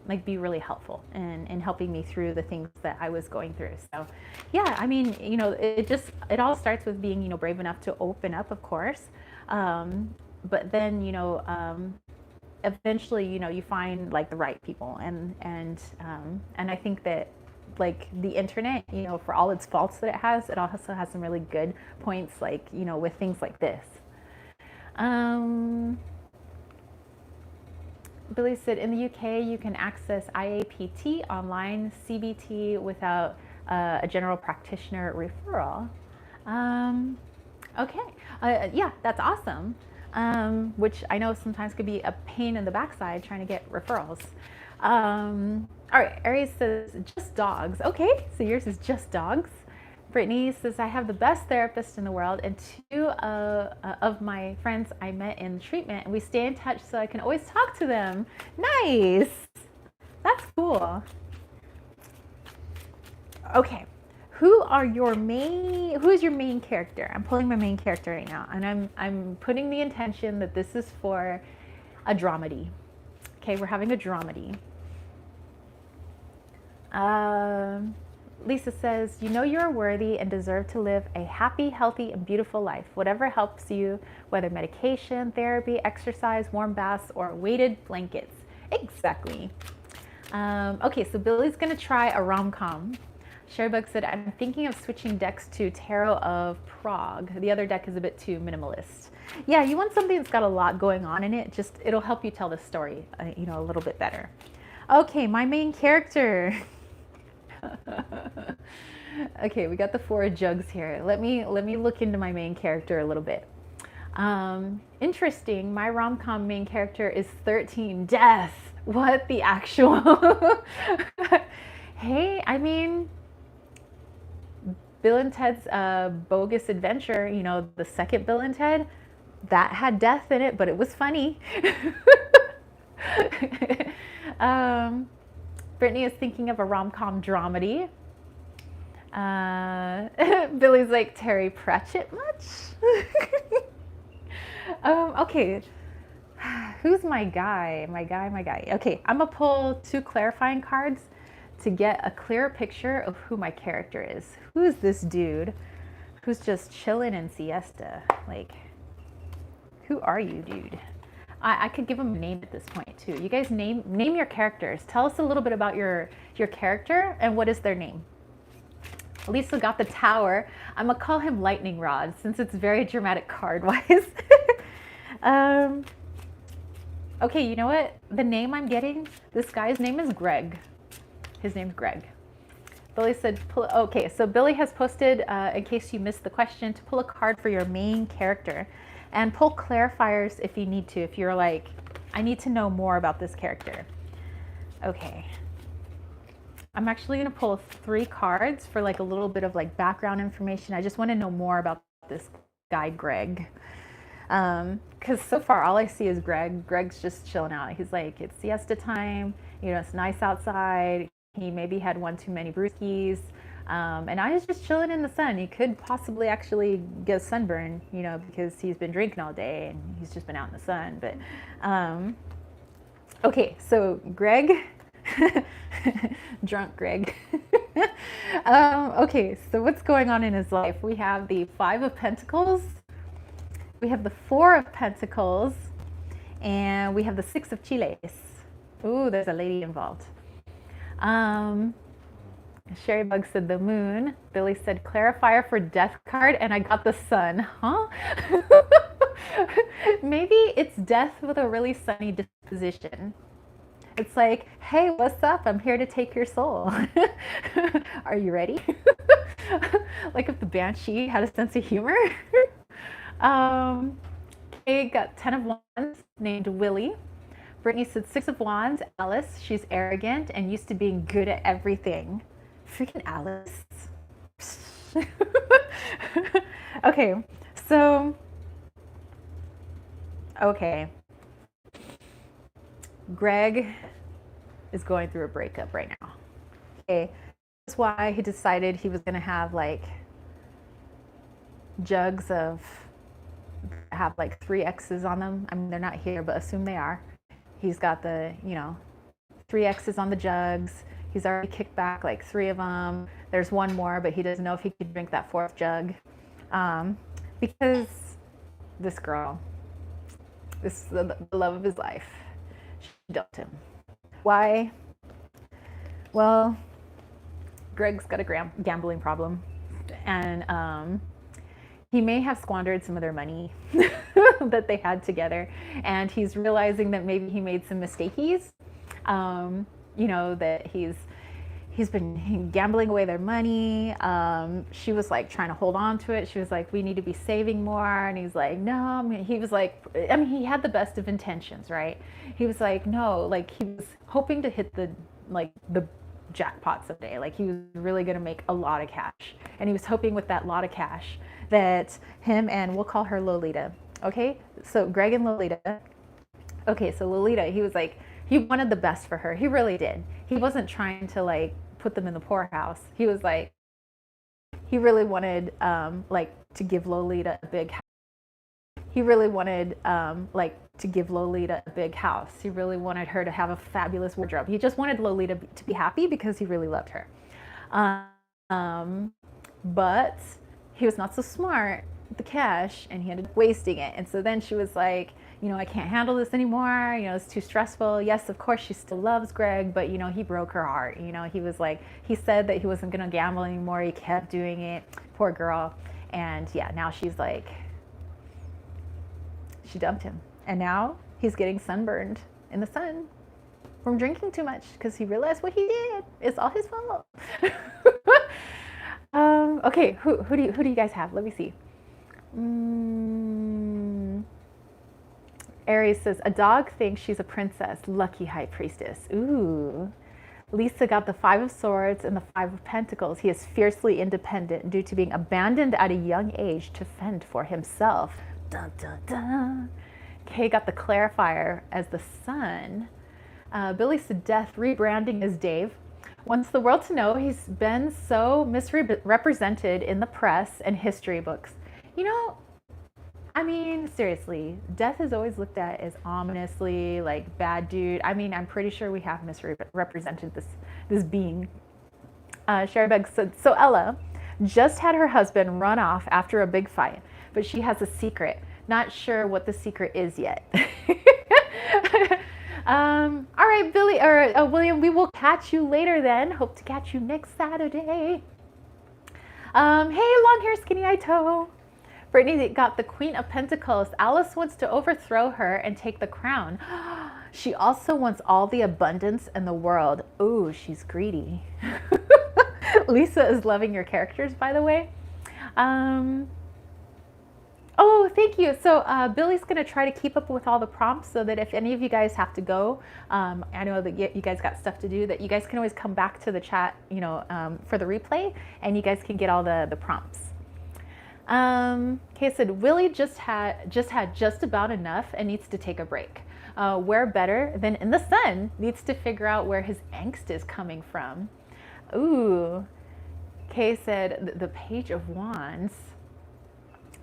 like be really helpful in helping me through the things that I was going through. So yeah, I mean, it all starts with being, brave enough to open up, of course. But then, eventually, you find like the right people, and I think that like the internet, for all its faults that it has, it also has some really good points, like, with things like this. Um, Billy said, in the UK, you can access IAPT online CBT without a general practitioner referral. Okay, yeah, that's awesome. Which I know sometimes could be a pain in the backside trying to get referrals. All right, Aries says, just dogs. Okay, so yours is just dogs. Brittany says, I have the best therapist in the world, and two of my friends I met in treatment, and we stay in touch so I can always talk to them. Nice. That's cool. Okay. Who's your main character? I'm pulling my main character right now, and I'm putting the intention that this is for a dramedy. Okay, we're having a dramedy. Lisa says, you're worthy and deserve to live a happy, healthy, and beautiful life. Whatever helps you, whether medication, therapy, exercise, warm baths, or weighted blankets. Exactly. Okay, so Billy's gonna try a rom-com. Sherrybug said, I'm thinking of switching decks to Tarot of Prague. The other deck is a bit too minimalist. Yeah, you want something that's got a lot going on in it. Just, it'll help you tell the story, a little bit better. Okay, my main character. Okay, we got the 4 of Jugs here. Let me look into my main character a little bit. Interesting, my rom-com main character is 13 Death. What the actual? Hey, I mean, Bill and Ted's Bogus Adventure, the second Bill and Ted, that had death in it, but it was funny. Brittany is thinking of a rom-com dramedy. Billy's like, Terry Pratchett much? Okay. Who's my guy? My guy. Okay, I'm gonna pull 2 clarifying cards to get a clearer picture of who my character is. Who's this dude who's just chilling in siesta? Like, who are you, dude? I could give him a name at this point too. You guys name your characters. Tell us a little bit about your character and what is their name. Lisa got the Tower. I'm gonna call him Lightning Rod since it's very dramatic card wise. Okay, you know what? The name I'm getting, this guy's name is Greg. His name's Greg. Billy said, okay, so Billy has posted, in case you missed the question, to pull a card for your main character. And pull clarifiers if you need to, if you're like, I need to know more about this character. Okay. I'm actually gonna pull 3 cards for like a little bit of like background information. I just wanna know more about this guy, Greg. Cause so far all I see is Greg. Greg's just chilling out. He's like, it's siesta time, it's nice outside. He maybe had 1 too many brewskis. And I was just chilling in the sun. He could possibly actually get sunburn, because he's been drinking all day and he's just been out in the sun. But okay, so Greg, drunk Greg. Okay, so what's going on in his life? We have the 5 of Pentacles, we have the 4 of Pentacles, and we have the 6 of Chiles. Ooh, there's a lady involved. Sherrybug said the Moon. Billy said clarifier for Death card, and I got the Sun. Huh? Maybe it's Death with a really sunny disposition. It's like, hey, what's up? I'm here to take your soul. Are you ready? Like if the Banshee had a sense of humor. Okay, got 10 of Wands named Willie. Brittany said 6 of Wands, Alice. She's arrogant and used to being good at everything. Freaking Alice. Okay, so, okay. Greg is going through a breakup right now. Okay, that's why he decided he was gonna have like jugs of, have like 3 X's on them. I mean, they're not here, but assume they are. He's got the, 3 X's on the jugs. He's already kicked back like 3 of them. There's one more, but he doesn't know if he could drink that 4th jug. Because this girl, this is the love of his life, she dumped him. Why? Well, Greg's got a gambling problem, and he may have squandered some of their money that they had together, and he's realizing that maybe he made some mistakes. That he's been gambling away their money. She was like trying to hold on to it. She was like, we need to be saving more. And he's like, no. He was like, he had the best of intentions, right? He was like, no, like he was hoping to hit the jackpot someday. Like he was really going to make a lot of cash. And he was hoping with that lot of cash that him and we'll call her Lolita. Okay. So Greg and Lolita. Okay. So Lolita, he was like, he wanted the best for her. He really did. He wasn't trying to like put them in the poorhouse. He was like, he really wanted to give Lolita a big house. He really wanted to give Lolita a big house. He really wanted her to have a fabulous wardrobe. He just wanted Lolita to be happy because he really loved her. But he was not so smart with the cash, and he ended up wasting it. And so then she was like, I can't handle this anymore. It's too stressful. Yes, of course, she still loves Greg, but, he broke her heart. He was like, he said that he wasn't going to gamble anymore. He kept doing it. Poor girl. And yeah, now she's like, she dumped him. And now he's getting sunburned in the sun from drinking too much because he realized what he did. It's all his fault. Okay, who do you guys have? Let me see. Aries says, a dog thinks she's a princess. Lucky high priestess. Ooh. Lisa got the 5 of Swords and the 5 of Pentacles. He is fiercely independent due to being abandoned at a young age to fend for himself. Dun, dun, dun. Kay got the Clarifier as the Sun. Billy said, death, rebranding as Dave. Wants the world to know he's been so misrepresented in the press and history books. Seriously, Death is always looked at as ominously like bad dude. I'm pretty sure we have misrepresented this being. Sherry Bug said, so Ella just had her husband run off after a big fight, but she has a secret. Not sure what the secret is yet. All right, Billy or William, we will catch you later then. Hope to catch you next Saturday. Hey, long hair, skinny eye toe. Brittany got the Queen of Pentacles. Alice wants to overthrow her and take the crown. She also wants all the abundance in the world. Ooh, she's greedy. Lisa is loving your characters, by the way. Oh, thank you. So Billy's going to try to keep up with all the prompts so that if any of you guys have to go, I know that you guys got stuff to do, that you guys can always come back to the chat, for the replay, and you guys can get all the prompts. Kay said, Willie just had just about enough and needs to take a break. Where better than in the sun? Needs to figure out where his angst is coming from. Ooh. Kay said, the Page of Wands.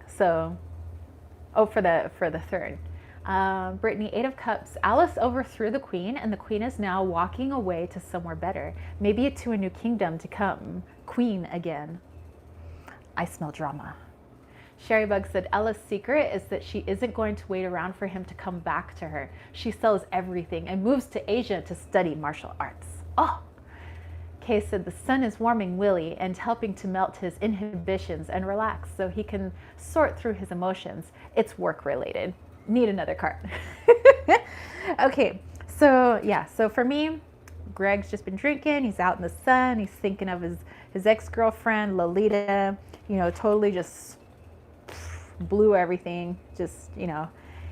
So, for the 3rd. Brittany, 8 of Cups. Alice overthrew the Queen, and the Queen is now walking away to somewhere better. Maybe to a new kingdom to come. Queen again. I smell drama. Sherry Bug said, Ella's secret is that she isn't going to wait around for him to come back to her. She sells everything and moves to Asia to study martial arts. Oh! Kay said, the sun is warming Willie and helping to melt his inhibitions and relax so he can sort through his emotions. It's work related. Need another card. Okay, so yeah, so for me, Greg's just been drinking. He's out in the sun. He's thinking of his ex-girlfriend, Lolita, totally just blew everything. Just,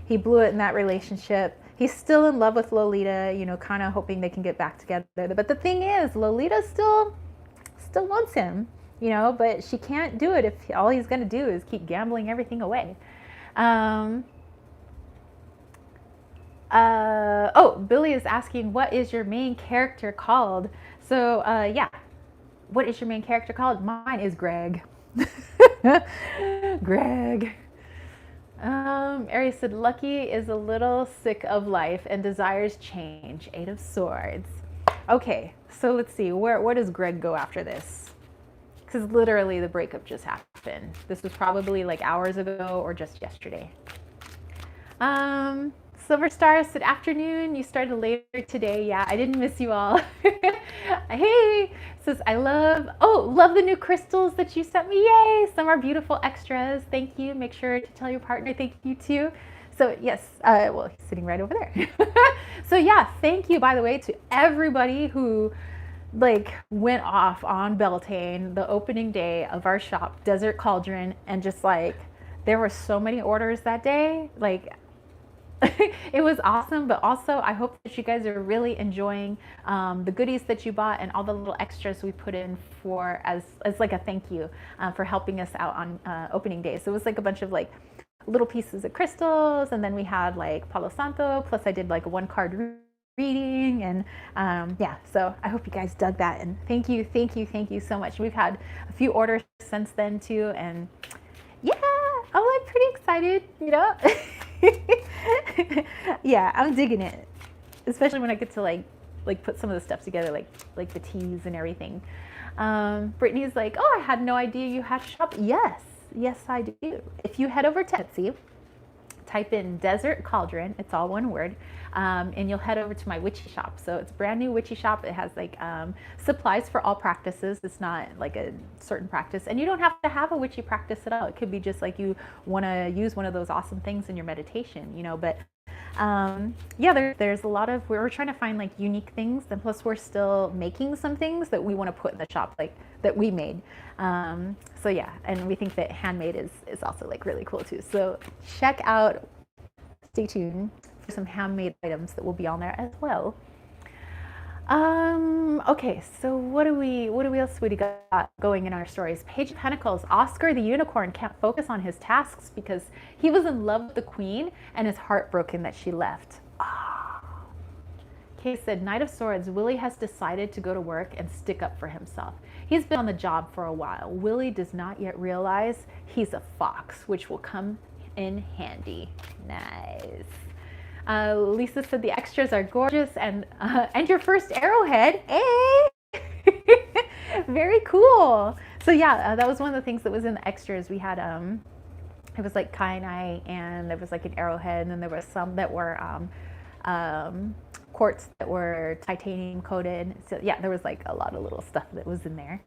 he blew it in that relationship. He's still in love with Lolita, kind of hoping they can get back together. But the thing is, Lolita still wants him, but she can't do it if all he's going to do is keep gambling everything away. Billy is asking, what is your main character called? So, yeah. What is your main character called? Mine is Greg. Greg. Aries said, Lucky is a little sick of life and desires change. 8 of Swords. Okay, so let's see. Where does Greg go after this? Because literally the breakup just happened. This was probably like hours ago or just yesterday. Silver Star said, afternoon, you started later today. Yeah, I didn't miss you all. Hey, says, love the new crystals that you sent me. Yay, some are beautiful extras. Thank you. Make sure to tell your partner thank you too. So yes, well, he's sitting right over there. So yeah, thank you, by the way, to everybody who like went off on Beltane the opening day of our shop, Desert Cauldron, and just like there were so many orders that day. Like it was awesome, but also I hope that you guys are really enjoying the goodies that you bought and all the little extras we put in for as like a thank you for helping us out on opening day. So it was like a bunch of like little pieces of crystals, and then we had like Palo Santo, plus I did like a 1 card reading, and yeah, so I hope you guys dug that, and thank you so much. We've had a few orders since then too, and yeah, I'm like pretty excited, you know. Yeah, I'm digging it, especially when I get to like put some of the stuff together, like the teas and everything. Brittany's like, oh, I had no idea you had a shop. Yes, I do. If you head over to Etsy, type in Desert Cauldron, it's all one word, and you'll head over to my witchy shop. So it's a brand new witchy shop. It has like supplies for all practices. It's not like a certain practice, and you don't have to have a witchy practice at all. It could be just like you want to use one of those awesome things in your meditation, you know. But yeah, there's a lot of, we're trying to find like unique things, and plus we're still making some things that we want to put in the shop, like that we made. So yeah, and we think that handmade is also like really cool too. So check out, stay tuned for some handmade items that will be on there as well. Okay, so what else we got going in our stories? Page of Pentacles, Oscar the Unicorn can't focus on his tasks because he was in love with the Queen and is heartbroken that she left. Kay said, Knight of Swords, Willie has decided to go to work and stick up for himself. He's been on the job for a while. Willie does not yet realize he's a fox, which will come in handy. Nice. Lisa said the extras are gorgeous, and your first arrowhead. Hey! Very cool. So yeah, that was one of the things that was in the extras. We had it was like kyanite, and there was like an arrowhead, and then there was some that were quartz that were titanium coated. So yeah, there was like a lot of little stuff that was in there.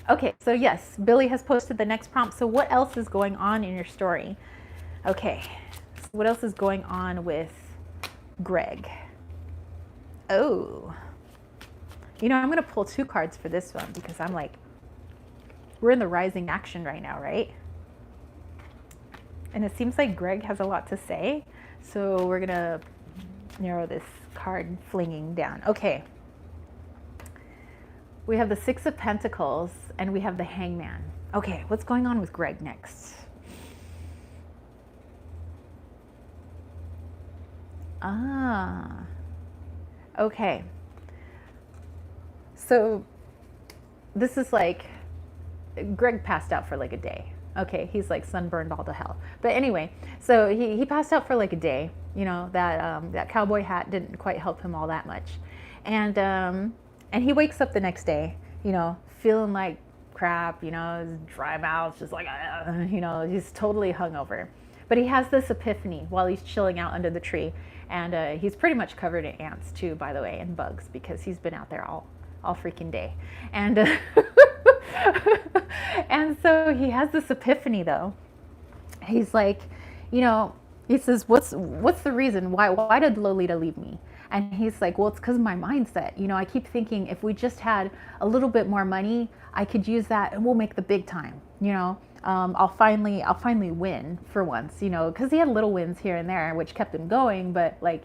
Okay, so yes, Billy has posted the next prompt. So what else is going on in your story? Okay, so what else is going on with Greg? Oh, you know, I'm gonna pull 2 cards for this one because I'm like, we're in the rising action right now, right? And it seems like Greg has a lot to say. So we're gonna narrow this card flinging down. Okay. We have the 6 of Pentacles and we have the Hangman. Okay, what's going on with Greg next? Okay. So this is like, Greg passed out for like a day. Okay, he's like sunburned all to hell. But anyway, so he passed out for like a day. You know, that cowboy hat didn't quite help him all that much. And he wakes up the next day, you know, feeling like crap, you know, his dry mouth, just like, you know, he's totally hungover. But he has this epiphany while he's chilling out under the tree. And he's pretty much covered in ants too, by the way, and bugs, because he's been out there all freaking day. And and so he has this epiphany though. He's like, you know, he says, what's the reason? Why did Lolita leave me? And he's like, well, it's because of my mindset. You know, I keep thinking if we just had a little bit more money, I could use that and we'll make the big time. You know, I'll finally win for once, you know, because he had little wins here and there, which kept him going. But like,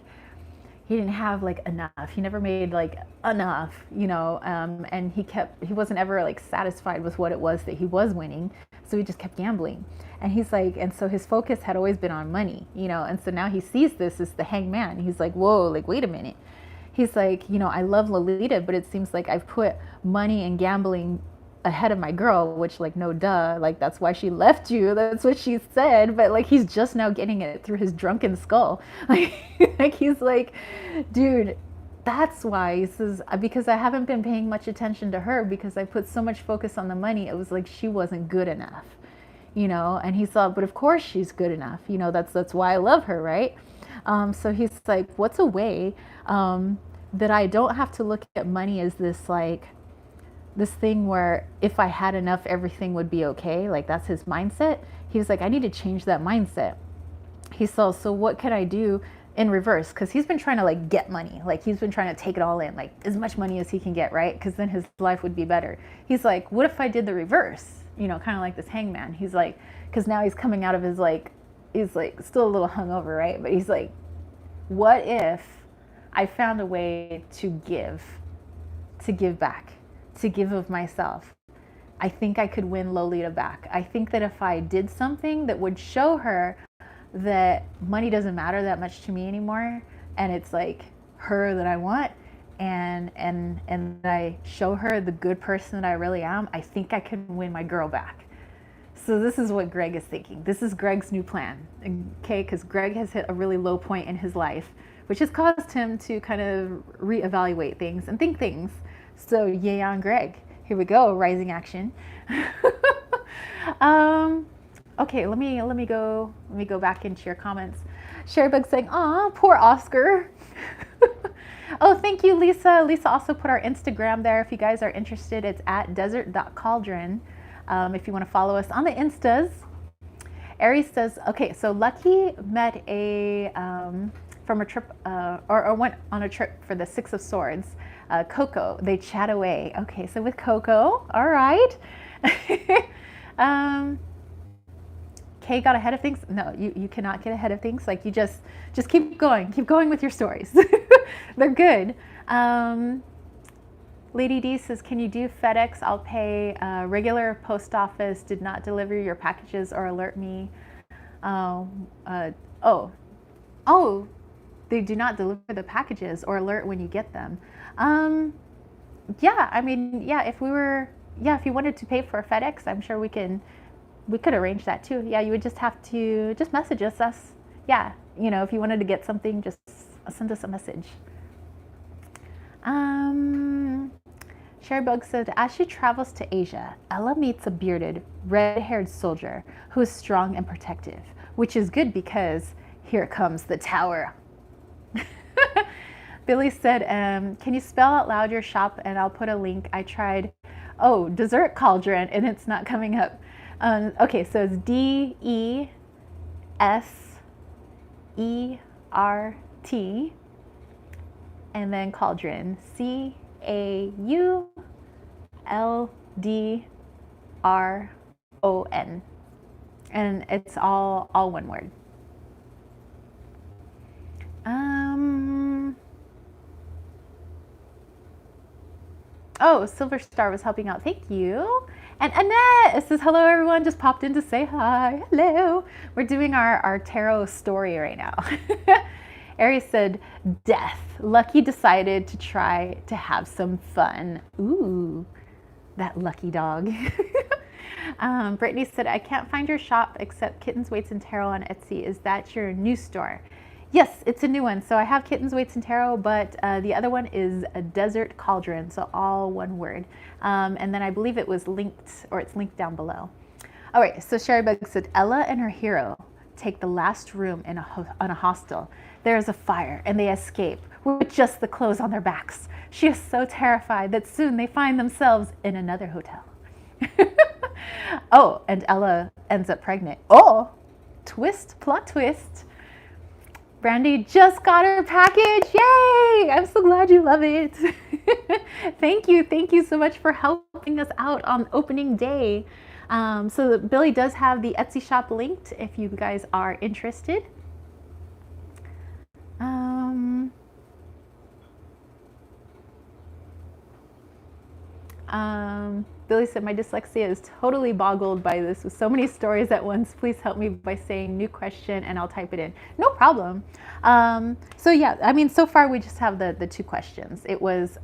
he didn't have like enough. He never made like enough, you know, and he wasn't ever like satisfied with what it was that he was winning. So he just kept gambling. And he's like, and so his focus had always been on money, you know, and so now he sees this as the Hangman. He's like, whoa, like, wait a minute. He's like, you know, I love Lolita, but it seems like I've put money and gambling ahead of my girl, which like, no duh, like that's why she left you. That's what she said. But like, he's just now getting it through his drunken skull. Like he's like, dude, that's why he says, because I haven't been paying much attention to her because I put so much focus on the money. It was like she wasn't good enough, you know. And he thought, but of course she's good enough, you know. That's why I love her, right? So he's like, what's a way that I don't have to look at money as this like this thing where if I had enough, everything would be okay. Like that's his mindset. He was like, I need to change that mindset. He said, so what can I do in reverse? Because he's been trying to like get money. Like he's been trying to take it all in, like as much money as he can get, right? Because then his life would be better. He's like, what if I did the reverse? You know, kind of like this hangman. He's like, because now he's coming out of his like, he's like still a little hungover, right? But he's like, what if I found a way to give back, to give of myself? I think I could win Lolita back. I think that if I did something that would show her that money doesn't matter that much to me anymore, and it's like her that I want, and I show her the good person that I really am, I think I can win my girl back. So this is what Greg is thinking. This is Greg's new plan, okay? Because Greg has hit a really low point in his life, which has caused him to kind of reevaluate things and think things. So yay on Greg. Here we go, rising action. Okay, let me go back into your comments. Sherrybug saying, "Aw, poor Oscar." Oh, thank you, Lisa. Lisa also put our Instagram there. If you guys are interested, it's at desert.cauldron. If you want to follow us on the Instas. Aries says, okay, so Lucky met from a trip, or went on a trip for the Six of Swords. Coco, they chat away. Okay, so with Coco, all right. Kay got ahead of things. No, you cannot get ahead of things. Like you just keep going with your stories. They're good. Lady D says, can you do FedEx? I'll pay. Regular post office did not deliver your packages or alert me. They do not deliver the packages or alert when you get them. Yeah, I mean, yeah, if you wanted to pay for a FedEx, I'm sure we could arrange that too. Yeah, you would just have to just message us. Yeah, you know, if you wanted to get something, just send us a message. Sherrybug said, as she travels to Asia, Ella meets a bearded, red-haired soldier who is strong and protective, which is good because here comes the tower. Billy said, can you spell out loud your shop and I'll put a link. I tried, Dessert Cauldron, and it's not coming up. Okay, so it's DESERT, and then Cauldron, CAULDRON, and it's all one word. Silver Star was helping out. Thank you. And Annette says, hello, everyone. Just popped in to say hi. Hello. We're doing our tarot story right now. Aries said, death. Lucky decided to try to have some fun. Ooh, that lucky dog. Brittany said, I can't find your shop except Kittens, Weights, and Tarot on Etsy. Is that your new store? Yes, it's a new one. So I have Kittens, Weights, and Tarot, but the other one is a Desert Cauldron, so all one word. And then I believe it was linked, or it's linked down below. All right, so Sherrybug said, Ella and her hero take the last room on a hostel. There is a fire, and they escape with just the clothes on their backs. She is so terrified that soon they find themselves in another hotel. And Ella ends up pregnant. Plot twist. Brandy just got her package. Yay! I'm so glad you love it. Thank you so much for helping us out on opening day. So Billy does have the Etsy shop linked if you guys are interested. Billy said, my dyslexia is totally boggled by this with so many stories at once. Please help me by saying new question and I'll type it in. No problem. So yeah, I mean, so far we just have the two questions. It was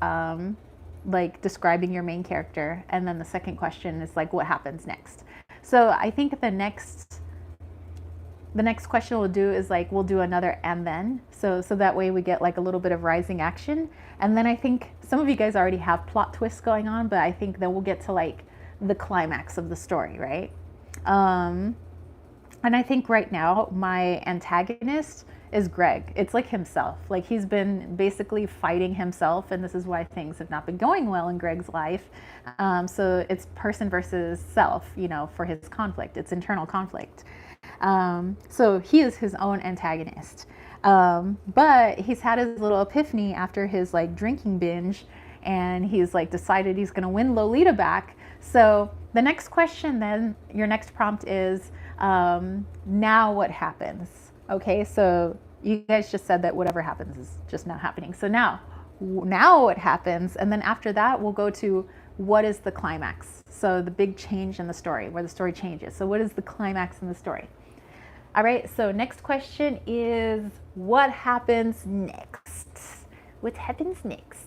like describing your main character, and then the second question is like what happens next. So I think the the next question we'll do is like, we'll do another and then. So that way we get like a little bit of rising action. And then I think some of you guys already have plot twists going on, but I think then we'll get to like the climax of the story, right? And I think right now my antagonist is Greg. It's like himself. Like he's been basically fighting himself, and this is why things have not been going well in Greg's life. So it's person versus self, you know, for his conflict. It's internal conflict. So he is his own antagonist. But he's had his little epiphany after his like drinking binge, and he's like decided he's going to win Lolita back. So the next question then, your next prompt is, now what happens? Okay, so you guys just said that whatever happens is just not happening. So now what happens? And then after that, we'll go to what is the climax? So the big change in the story, where the story changes. So what is the climax in the story? All right, so next question is, what happens next? What happens next?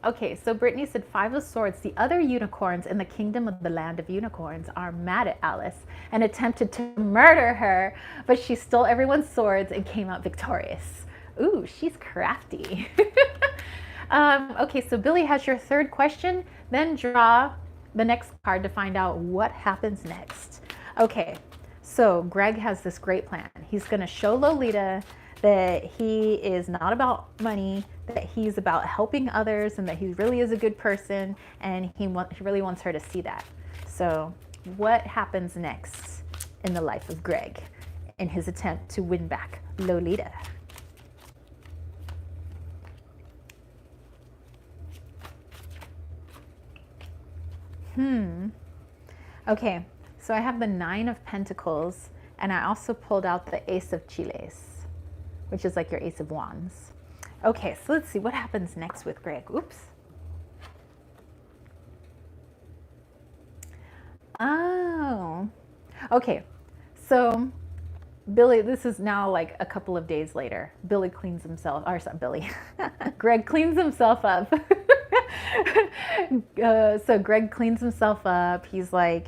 Okay, so Brittany said 5 of Swords. The other unicorns in the kingdom of the land of unicorns are mad at Alice and attempted to murder her, but she stole everyone's swords and came out victorious. Ooh, she's crafty. Okay, so Billy has your third question. Then draw the next card to find out what happens next. Okay, so Greg has this great plan. He's going to show Lolita that he is not about money, that he's about helping others, and that he really is a good person, and he really wants her to see that. So what happens next in the life of Greg in his attempt to win back Lolita? Okay, so I have the 9 of Pentacles, and I also pulled out the Ace of Chiles, which is like your Ace of Wands. Okay, so let's see what happens next with Greg. Oops. Oh, okay. So Billy, this is now like a couple of days later. Billy cleans himself, or sorry, Billy. Greg cleans himself up. So Greg cleans himself up. He's like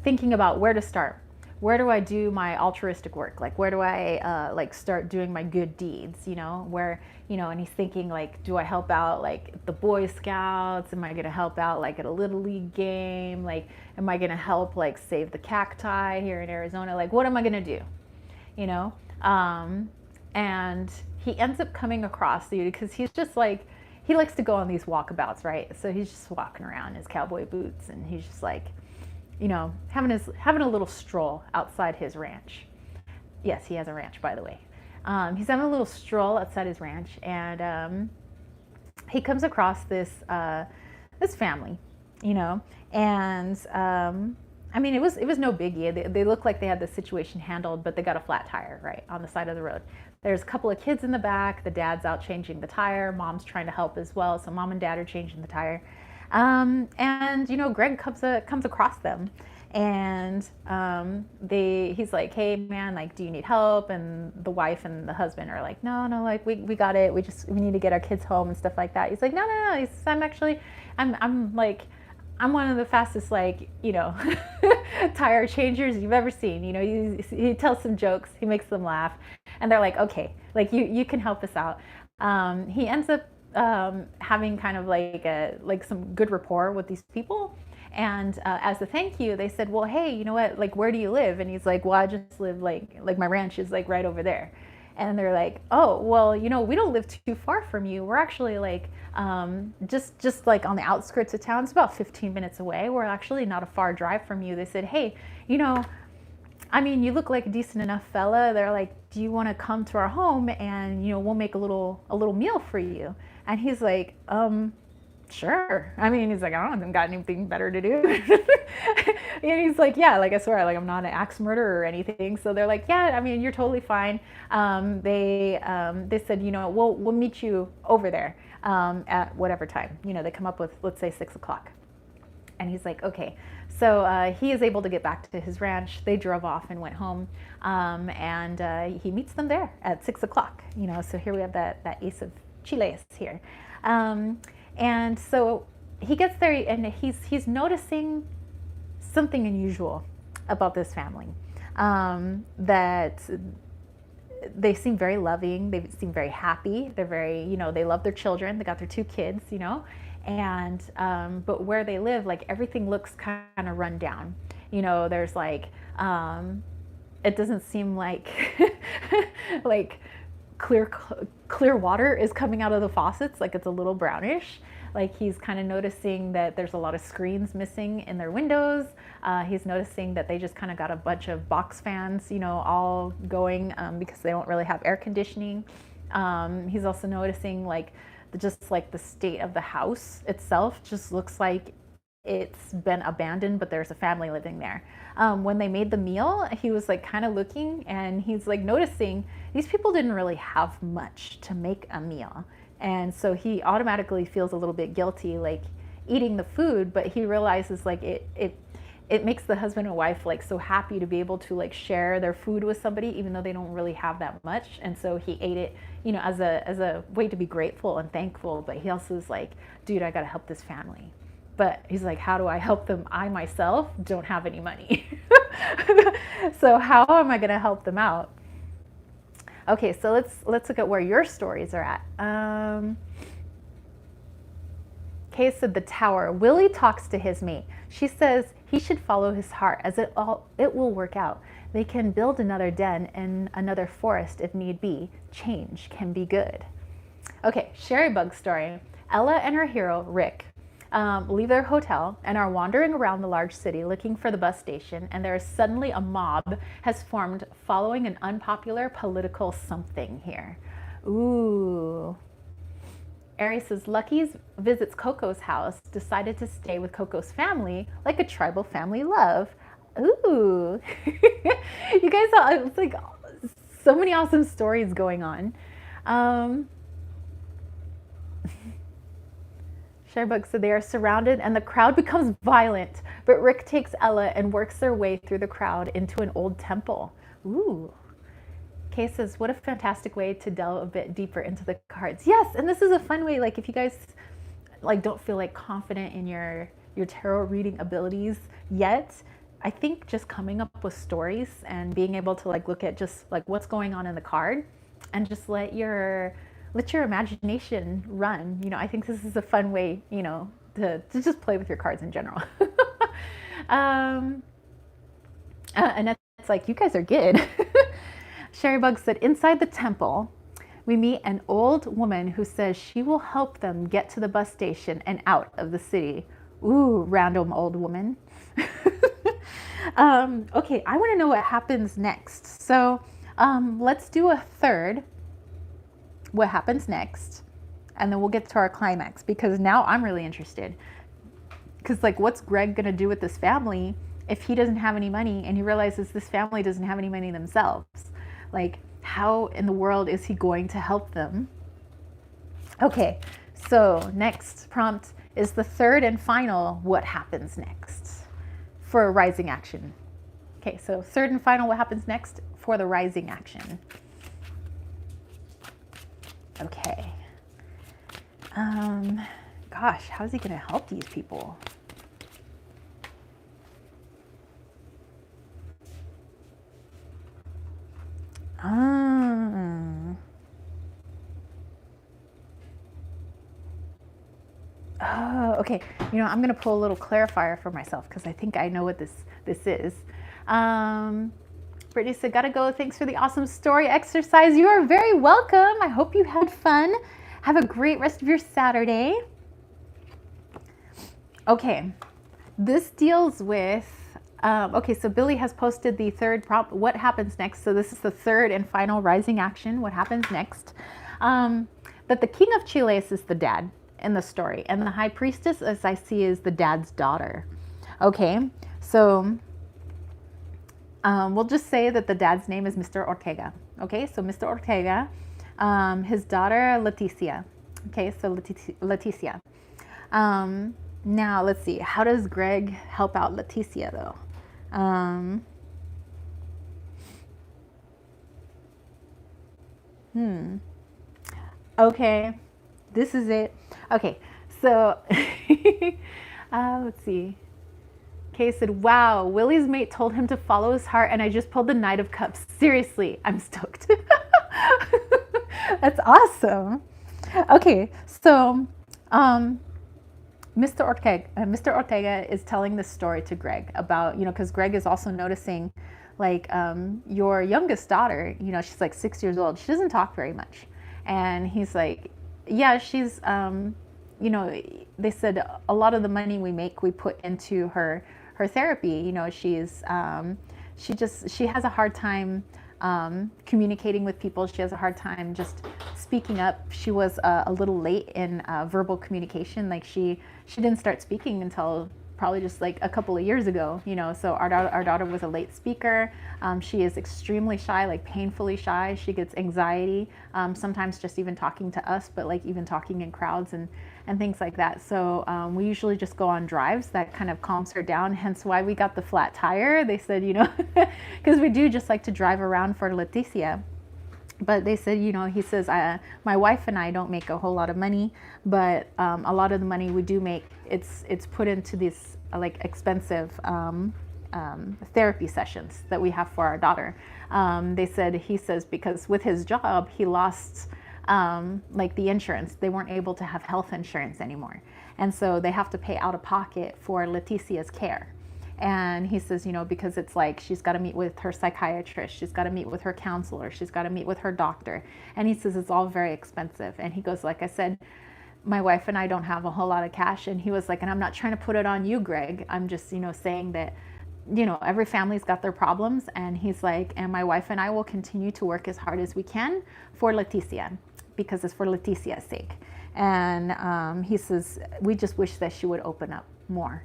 thinking about where to start. Where do I do my altruistic work? Like, where do I like start doing my good deeds? You know, where, you know, and he's thinking like, do I help out like the Boy Scouts? Am I going to help out like at a little league game? Like, am I going to help like save the cacti here in Arizona? Like, what am I going to do? You know? And he ends up coming across you because he's just like, he likes to go on these walkabouts, right? So he's just walking around in his cowboy boots, and he's just like, you know, having a little stroll outside his ranch. Yes, he has a ranch, by the way. He's having a little stroll outside his ranch, and he comes across this family, you know, and I mean, it was no biggie. They look like they had the situation handled, but they got a flat tire right on the side of the road. There's a couple of kids in the back. The dad's out changing the tire. Mom's trying to help as well, so mom and dad are changing the tire. And you know, Greg comes across them, and he's like, hey man, like, do you need help? And the wife and the husband are like, no, like we got it. We need to get our kids home and stuff like that. He's like, no. He says, I'm one of the fastest, like, you know, tire changers you've ever seen. You know, he tells some jokes, he makes them laugh, and they're like, okay, like you can help us out. He ends up having kind of like some good rapport with these people, and as a thank you, they said, well, hey, you know what, like, where do you live? And he's like, well, I just live like my ranch is like right over there. And they're like, oh, well, you know, we don't live too far from you. We're actually like just like on the outskirts of town. It's about 15 minutes away. We're actually not a far drive from you. They said, hey, you know, I mean, you look like a decent enough fella. They're like, do you want to come to our home, and, you know, we'll make a little meal for you? And he's like, sure. I mean, he's like, I don't got anything better to do. And he's like, yeah, like, I swear, like, I'm not an axe murderer or anything. So they're like, yeah, I mean, you're totally fine. They said, you know, we'll meet you over there at whatever time. You know, they come up with, let's say 6 o'clock. And he's like, okay. So he is able to get back to his ranch. They drove off and went home, and he meets them there at 6 o'clock. You know, so here we have that Ace of Chiles here. And so he gets there, and he's noticing something unusual about this family. That they seem very loving. They seem very happy. They're very, they love their children. They got their 2 kids, and but where they live, like everything looks kind of run down. There's like, it doesn't seem like like clear water is coming out of the faucets. Like it's a little brownish. Like he's kind of noticing that there's a lot of screens missing in their windows. He's noticing that they just kind of got a bunch of box fans, all going because they don't really have air conditioning. He's also noticing like just like the state of the house itself just looks like it's been abandoned, but there's a family living there. When they made the meal, he was like kind of looking, and he's like noticing these people didn't really have much to make a meal. And so he automatically feels a little bit guilty, like eating the food, but he realizes like it makes the husband and wife like so happy to be able to like share their food with somebody, even though they don't really have that much. And so he ate it, as a way to be grateful and thankful. But he also is like, dude, I gotta help this family. But he's like, how do I help them? I myself don't have any money. So how am I gonna help them out? Okay, so let's look at where your stories are at. Okay, so the tower. Willie talks to his mate. She says he should follow his heart, as it will work out. They can build another den and another forest if need be. Change can be good. Okay, Sherry Bug story. Ella and her hero, Rick, leave their hotel and are wandering around the large city looking for the bus station, and there is suddenly a mob has formed following an unpopular political something here. Ooh. Aries says, Lucky's visits Coco's house, decided to stay with Coco's family like a tribal family love. Ooh. You guys saw, it's like so many awesome stories going on. Sharebug said they are surrounded and the crowd becomes violent, but Rick takes Ella and works their way through the crowd into an old temple. Ooh. Kay says, what a fantastic way to delve a bit deeper into the cards. Yes, and this is a fun way, like if you guys like don't feel like confident in your tarot reading abilities yet, I think just coming up with stories and being able to like look at just like what's going on in the card and just let your imagination run. I think this is a fun way, to just play with your cards in general. And it's like, you guys are good. Sherrybug said, inside the temple, we meet an old woman who says she will help them get to the bus station and out of the city. Ooh, random old woman. Okay, I want to know what happens next. So let's do a third. What happens next? And then we'll get to our climax, because now I'm really interested. Because like, what's Greg going to do with this family if he doesn't have any money and he realizes this family doesn't have any money themselves? Like, how in the world is he going to help them? Okay, so next prompt is the third and final what happens next for rising action. Okay, so third and final what happens next for the rising action. Okay. Gosh, how's he gonna help these people? Oh, okay. I'm gonna pull a little clarifier for myself because I think I know what this is. Brittany said, gotta go. Thanks for the awesome story exercise. You are very welcome. I hope you had fun. Have a great rest of your Saturday. Okay, this deals with, okay, so Billy has posted the third prompt, what happens next? So this is the third and final rising action, what happens next? That the King of Chiles is the dad in the story, and the High Priestess, as I see, is the dad's daughter. Okay, so we'll just say that the dad's name is Mr. Ortega. Okay, so Mr. Ortega, his daughter Leticia. Okay, so Leticia. Now let's see, how does Greg help out Leticia though? Okay, this is it. Okay, so let's see. Kay said, wow, Willie's mate told him to follow his heart and I just pulled the Knight of Cups. Seriously, I'm stoked. That's awesome. Okay, so Mr. Ortega is telling this story to Greg about, because Greg is also noticing, like, your youngest daughter, she's like 6 years old. She doesn't talk very much. And he's like, yeah, she's, they said a lot of the money we make, we put into her therapy. She has a hard time communicating with people. She has a hard time just speaking up. She was a little late in verbal communication. Like she didn't start speaking until probably just like a couple of years ago, so our daughter was a late speaker. She is extremely shy, like painfully shy. She gets anxiety, sometimes just even talking to us, but like even talking in crowds and things like that. So we usually just go on drives that kind of calms her down, hence why we got the flat tire. They said, because we do just like to drive around for Leticia. But they said, he says, my wife and I don't make a whole lot of money, but a lot of the money we do make, it's put into these like expensive therapy sessions that we have for our daughter. He says, because with his job, he lost like the insurance. They weren't able to have health insurance anymore. And so they have to pay out of pocket for Leticia's care. And he says, because it's like she's got to meet with her psychiatrist, she's got to meet with her counselor, she's got to meet with her doctor. And he says it's all very expensive. And he goes, like I said, my wife and I don't have a whole lot of cash. And he was like, and I'm not trying to put it on you, Greg. I'm just, saying that, every family's got their problems. And he's like, and my wife and I will continue to work as hard as we can for Leticia, because it's for Leticia's sake. And he says, we just wish that she would open up more,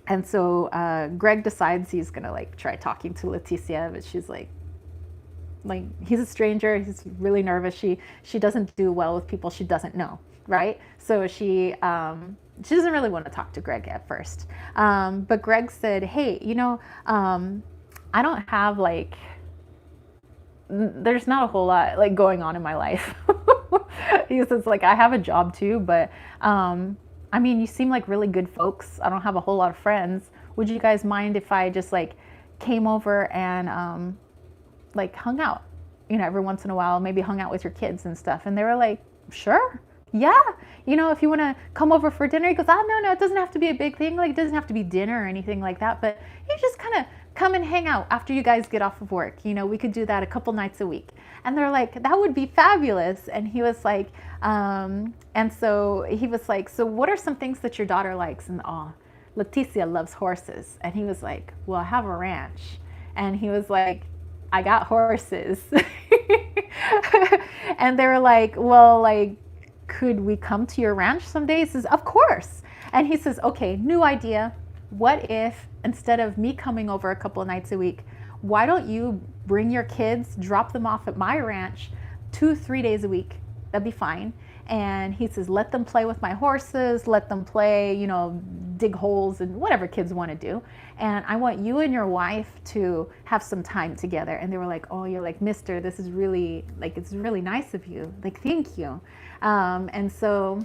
And so Greg decides he's gonna like try talking to Leticia, but she's like he's a stranger. He's really nervous. She doesn't do well with people she doesn't know, right? So she doesn't really want to talk to Greg at first. But Greg said, hey, I don't have like, there's not a whole lot like going on in my life. He says like, I have a job too, but I mean, you seem like really good folks. I don't have a whole lot of friends. Would you guys mind if I just like came over and like hung out, every once in a while, maybe hung out with your kids and stuff? And they were like, sure. Yeah. If you want to come over for dinner. He goes, oh, no, it doesn't have to be a big thing. Like it doesn't have to be dinner or anything like that. But you just kind of come and hang out after you guys get off of work. We could do that a couple nights a week. And they're like, that would be fabulous. And he was like, and so he was like, so what are some things that your daughter likes? And Leticia loves horses. And he was like, well, I have a ranch. And he was like, I got horses. And they were like, well, like, could we come to your ranch someday? He says, of course. And he says, okay, new idea. What if instead of me coming over a couple of nights a week, why don't you bring your kids, drop them off at my ranch 2-3 days a week? That'd be fine. And he says, let them play with my horses, let them play, dig holes and whatever kids want to do. And I want you and your wife to have some time together. And they were like, oh, you're like, mister, this is really, like, it's really nice of you. Like, thank you. And so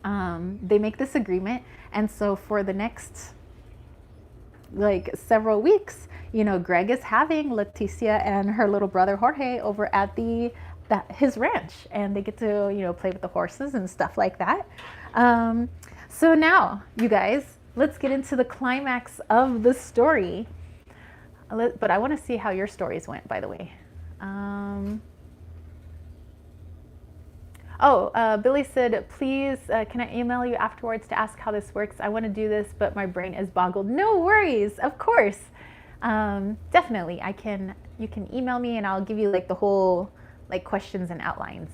they make this agreement. And so for the next, like, several weeks, Greg is having Leticia and her little brother Jorge over at his ranch, and they get to play with the horses and stuff like that. So now, you guys, let's get into the climax of the story. But I want to see how your stories went, by the way. Billy said, please, can I email you afterwards to ask how this works? I want to do this, but my brain is boggled. No worries, of course. Definitely, you can email me and I'll give you like the whole like questions and outlines.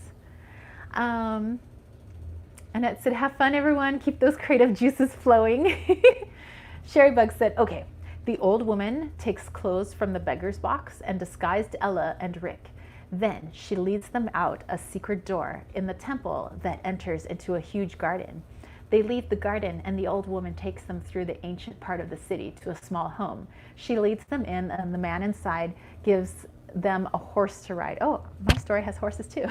And it said, have fun, everyone. Keep those creative juices flowing. Sherry Bug said, okay, the old woman takes clothes from the beggar's box and disguised Ella and Rick. Then she leads them out a secret door in the temple that enters into a huge garden. They leave the garden and the old woman takes them through the ancient part of the city to a small home. She leads them in and the man inside gives them a horse to ride. Oh, my story has horses too.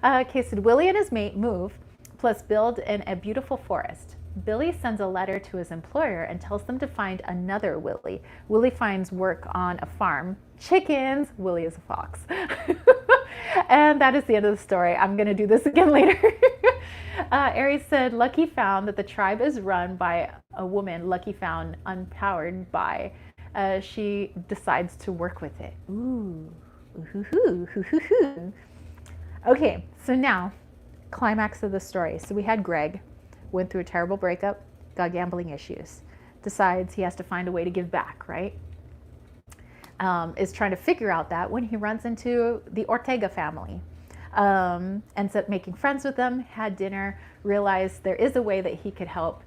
Okay, so Willie and his mate move, plus build in a beautiful forest. Billy sends a letter to his employer and tells them to find another Willie. Willie finds work on a farm. Chickens. Willie is a fox. And that is the end of the story. I'm going to do this again later. Aries said, Lucky found that the tribe is run by a woman Lucky found unpowered by. She decides to work with it. Ooh. Ooh-hoo-hoo. Okay, so now, climax of the story. So we had Greg, went through a terrible breakup, got gambling issues, decides he has to find a way to give back, right? Is trying to figure out that when he runs into the Ortega family. Ends up making friends with them, had dinner, realized there is a way that he could help,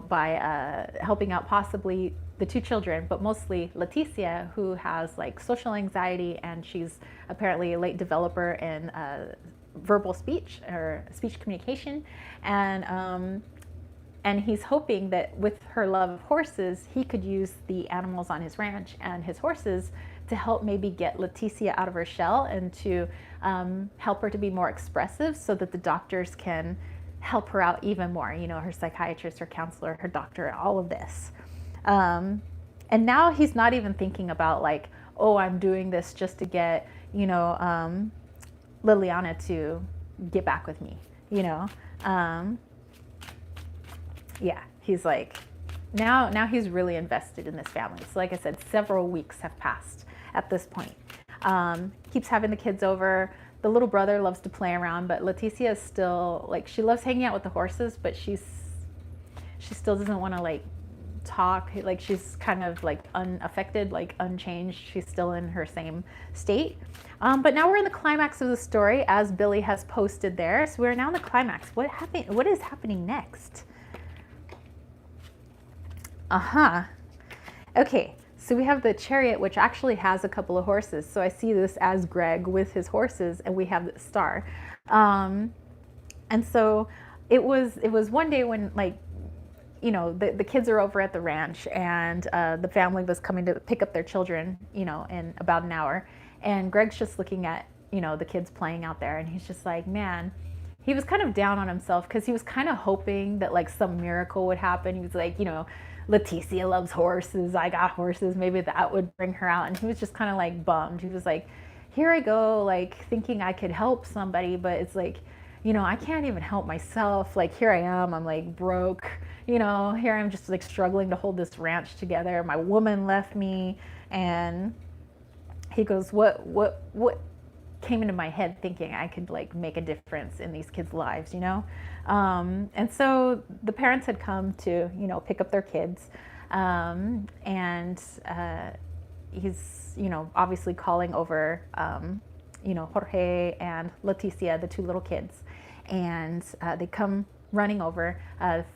by helping out possibly the two children, but mostly Leticia, who has like social anxiety, and she's apparently a late developer in verbal speech or speech communication. And he's hoping that with her love of horses, he could use the animals on his ranch and his horses to help maybe get Leticia out of her shell and to help her to be more expressive so that the doctors can help her out even more. Her psychiatrist, her counselor, her doctor, all of this. And now he's not even thinking about like, oh, I'm doing this just to get, Liliana to get back with me, yeah, he's like, now he's really invested in this family. So like I said, several weeks have passed at this point. Keeps having the kids over. The little brother loves to play around, but Leticia is still like, she loves hanging out with the horses, but she still doesn't want to like talk. Like she's kind of like unaffected, like unchanged. She's still in her same state. But now we're in the climax of the story, as Billy has posted there. So we're now in the climax. What happened? What is happening next? Okay, so we have the chariot, which actually has a couple of horses. So I see this as Greg with his horses, and we have the star. And so it was one day when, like, the kids are over at the ranch, and the family was coming to pick up their children, in about an hour. And Greg's just looking at, the kids playing out there, and he's just like, man, he was kind of down on himself because he was kind of hoping that like some miracle would happen. He was like, Leticia loves horses. I got horses. Maybe that would bring her out. And he was just kind of like bummed. He was like, here I go, like thinking I could help somebody, but it's like, I can't even help myself. Like here I am, I'm like broke, here I'm just like struggling to hold this ranch together. My woman left me. And he goes, what came into my head thinking I could like make a difference in these kids' lives, and so the parents had come to pick up their kids, and he's obviously calling over Jorge and Leticia, the two little kids, and they come running over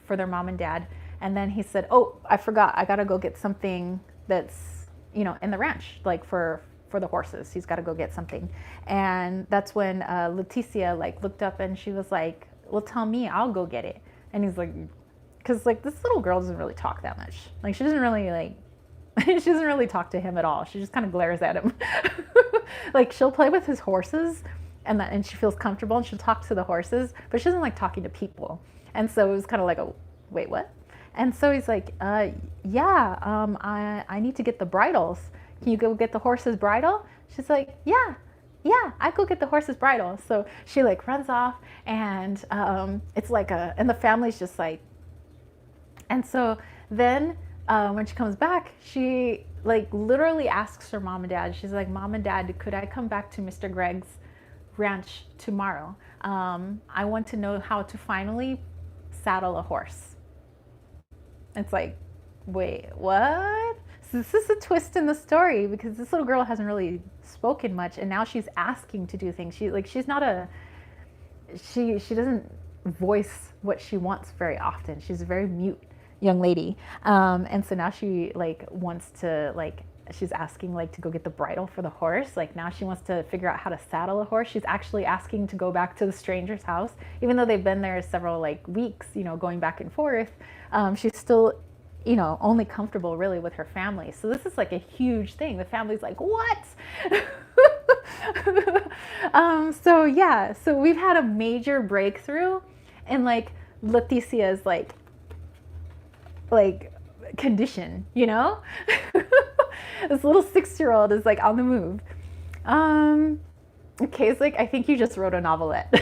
for their mom and dad. And then he said, oh, I forgot, I gotta go get something that's in the ranch, like for the horses. He's got to go get something. And that's when Leticia like looked up and she was like, well, tell me, I'll go get it. And he's like, because like this little girl doesn't really talk that much. Like she doesn't really like, she doesn't really talk to him at all. She just kind of glares at him. Like she'll play with his horses and she feels comfortable and she'll talk to the horses, but she doesn't like talking to people. And so it was kind of like, a wait, what? And so he's like, I need to get the bridles. Can you go get the horse's bridle? She's like, yeah, I go get the horse's bridle. So she like runs off, and it's like and the family's just like, and so then when she comes back, she like literally asks her mom and dad, she's like, Mom and Dad, could I come back to Mr. Greg's ranch tomorrow? I want to know how to finally saddle a horse. It's like, wait, what? So this is a twist in the story, because this little girl hasn't really spoken much, and now she's asking to do things. She doesn't voice what she wants very often. She's a very mute young lady, and so now she like wants to like, she's asking like to go get the bridle for the horse. Like now she wants to figure out how to saddle a horse. She's actually asking to go back to the stranger's house, even though they've been there several like weeks, going back and forth. She's still only comfortable really with her family. So this is like a huge thing. The family's like, what? So we've had a major breakthrough, and like Leticia is like like condition, you know? This little 6-year-old is like on the move. Okay, it's like I think you just wrote a novelette.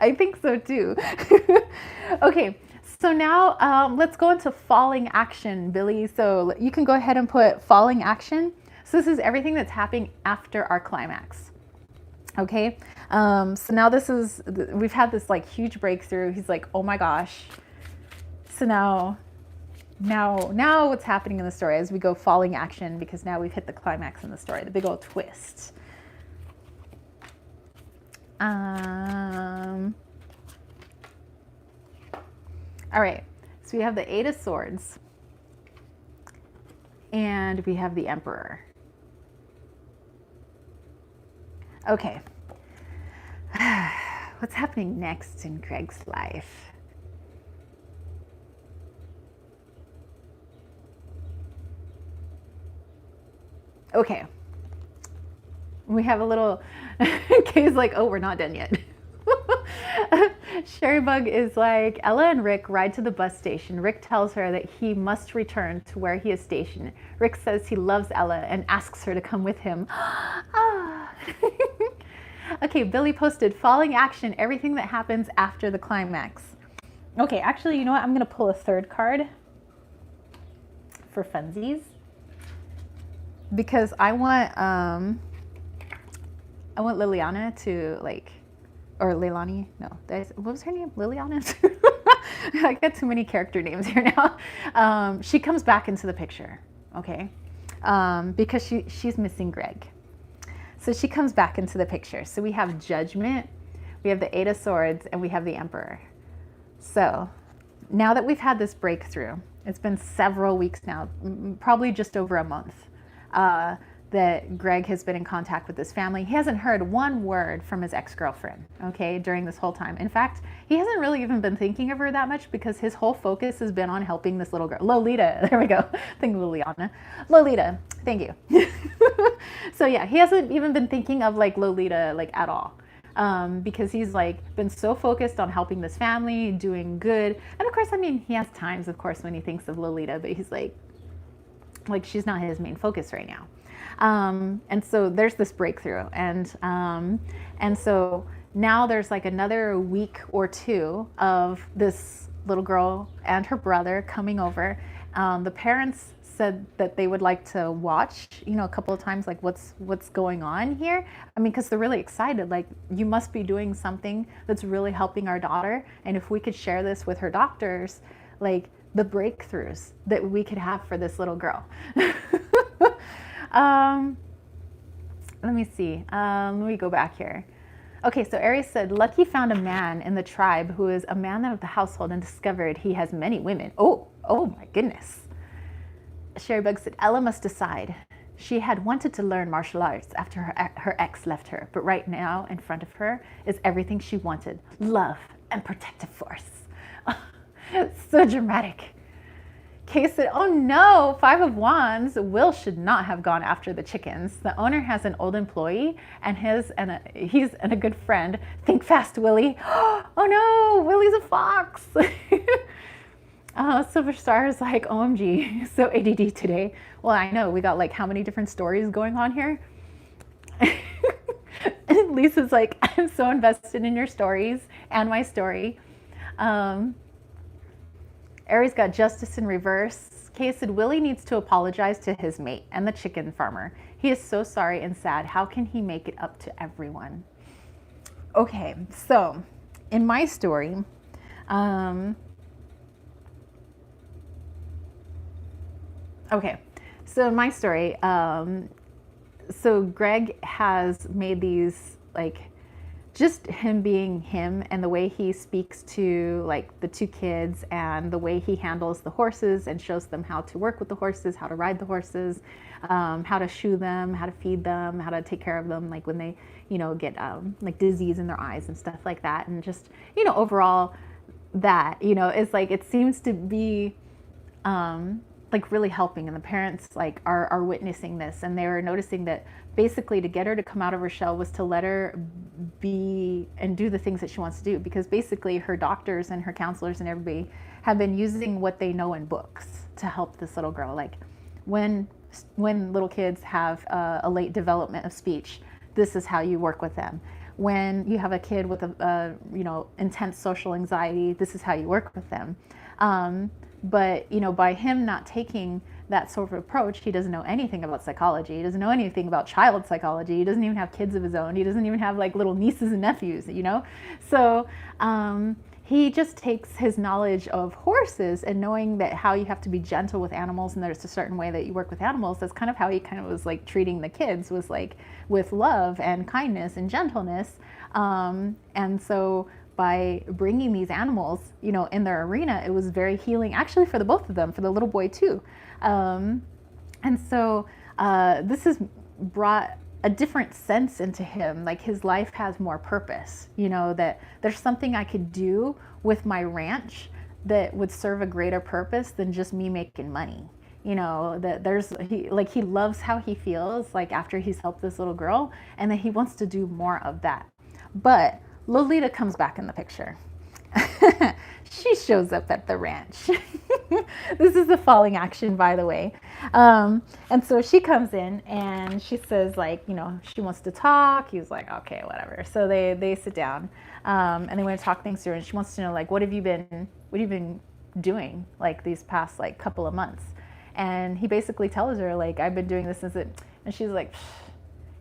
I think so too. Okay, so now let's go into falling action, Billy. So you can go ahead and put falling action. So this is everything that's happening after our climax. Okay, so now we've had this like huge breakthrough. He's like, oh my gosh. So now what's happening in the story as we go falling action, because now we've hit the climax in the story, the big old twist. All right, so we have the 8 of Swords and we have the Emperor. Okay, what's happening next in Greg's life? Okay, we have a little, Kay's like, oh, we're not done yet. Sherry Bug is like, Ella and Rick ride to the bus station. Rick tells her that he must return to where he is stationed. Rick says he loves Ella and asks her to come with him. Okay, Billy posted falling action, everything that happens after the climax. Okay, actually, you know what? I'm going to pull a third card for funsies because I want Liliana to like, or Leilani, no, what was her name? Liliana? I got too many character names here now. She comes back into the picture, okay? Because she's missing Greg. So she comes back into the picture. So we have Judgment, we have the 8 of Swords, and we have the Emperor. So now that we've had this breakthrough, it's been several weeks now, probably just over a month, that Greg has been in contact with his family. He hasn't heard one word from his ex-girlfriend, okay, during this whole time. In fact, he hasn't really even been thinking of her that much because his whole focus has been on helping this little girl. Lolita, there we go. Thank Liliana. Lolita, thank you. So yeah, he hasn't even been thinking of like Lolita like at all. Because he's like been so focused on helping this family, doing good. And of course, I mean, he has times, of course, when he thinks of Lolita, but he's like she's not his main focus right now. And so there's this breakthrough, and so now there's like another week or two of this little girl and her brother coming over. The parents said that they would like to watch, a couple of times, like what's going on here. I mean, because they're really excited, like you must be doing something that's really helping our daughter, and if we could share this with her doctors, like the breakthroughs that we could have for this little girl. Let me see. Let me go back here. Okay, so Aries said, Lucky found a man in the tribe who is a man of the household and discovered he has many women. Oh my goodness. Sherrybug said, Ella must decide. She had wanted to learn martial arts after her ex left her, but right now in front of her is everything she wanted, love and protective force. So dramatic. Kay said, oh no, 5 of Wands. Will should not have gone after the chickens. The owner has an old employee and he's a good friend. Think fast, Willie. Oh no, Willie's a fox. Silver Star is like, OMG, so ADD today. Well, I know, we got like how many different stories going on here? And Lisa's like, I'm so invested in your stories and my story. Aries got Justice in reverse. Kay said, Willie needs to apologize to his mate and the chicken farmer. He is so sorry and sad. How can he make it up to everyone? Okay, so in my story, so Greg has made these, like, just him being him and the way he speaks to like the 2 kids and the way he handles the horses and shows them how to work with the horses, how to ride the horses, how to shoe them, how to feed them, how to take care of them, like when they, get like disease in their eyes and stuff like that. And just, overall that, is like, it seems to be like really helping, and the parents like are witnessing this, and they were noticing that basically to get her to come out of her shell was to let her be and do the things that she wants to do, because basically her doctors and her counselors and everybody have been using what they know in books to help this little girl. Like when little kids have a late development of speech, this is how you work with them. When you have a kid with a intense social anxiety, this is how you work with them. But by him not taking that sort of approach, he doesn't know anything about psychology. He doesn't know anything about child psychology. He doesn't even have kids of his own. He doesn't even have like little nieces and nephews, So he just takes his knowledge of horses and knowing that how you have to be gentle with animals, and there's a certain way that you work with animals. That's kind of how he kind of was like treating the kids, was like with love and kindness and gentleness. And so by bringing these animals, in their arena, it was very healing, actually, for the both of them, for the little boy too. And so this has brought a different sense into him. Like his life has more purpose, that there's something I could do with my ranch that would serve a greater purpose than just me making money. That he loves how he feels like after he's helped this little girl, and that he wants to do more of that. But Lolita comes back in the picture. She shows up at the ranch. This is the falling action, by the way. And so she comes in and she says, like, she wants to talk. He's like, okay, whatever. So they sit down, and they want to talk things through. And she wants to know, like, what have you been doing like these past like couple of months? And he basically tells her, like, I've been doing this since it. And she's like,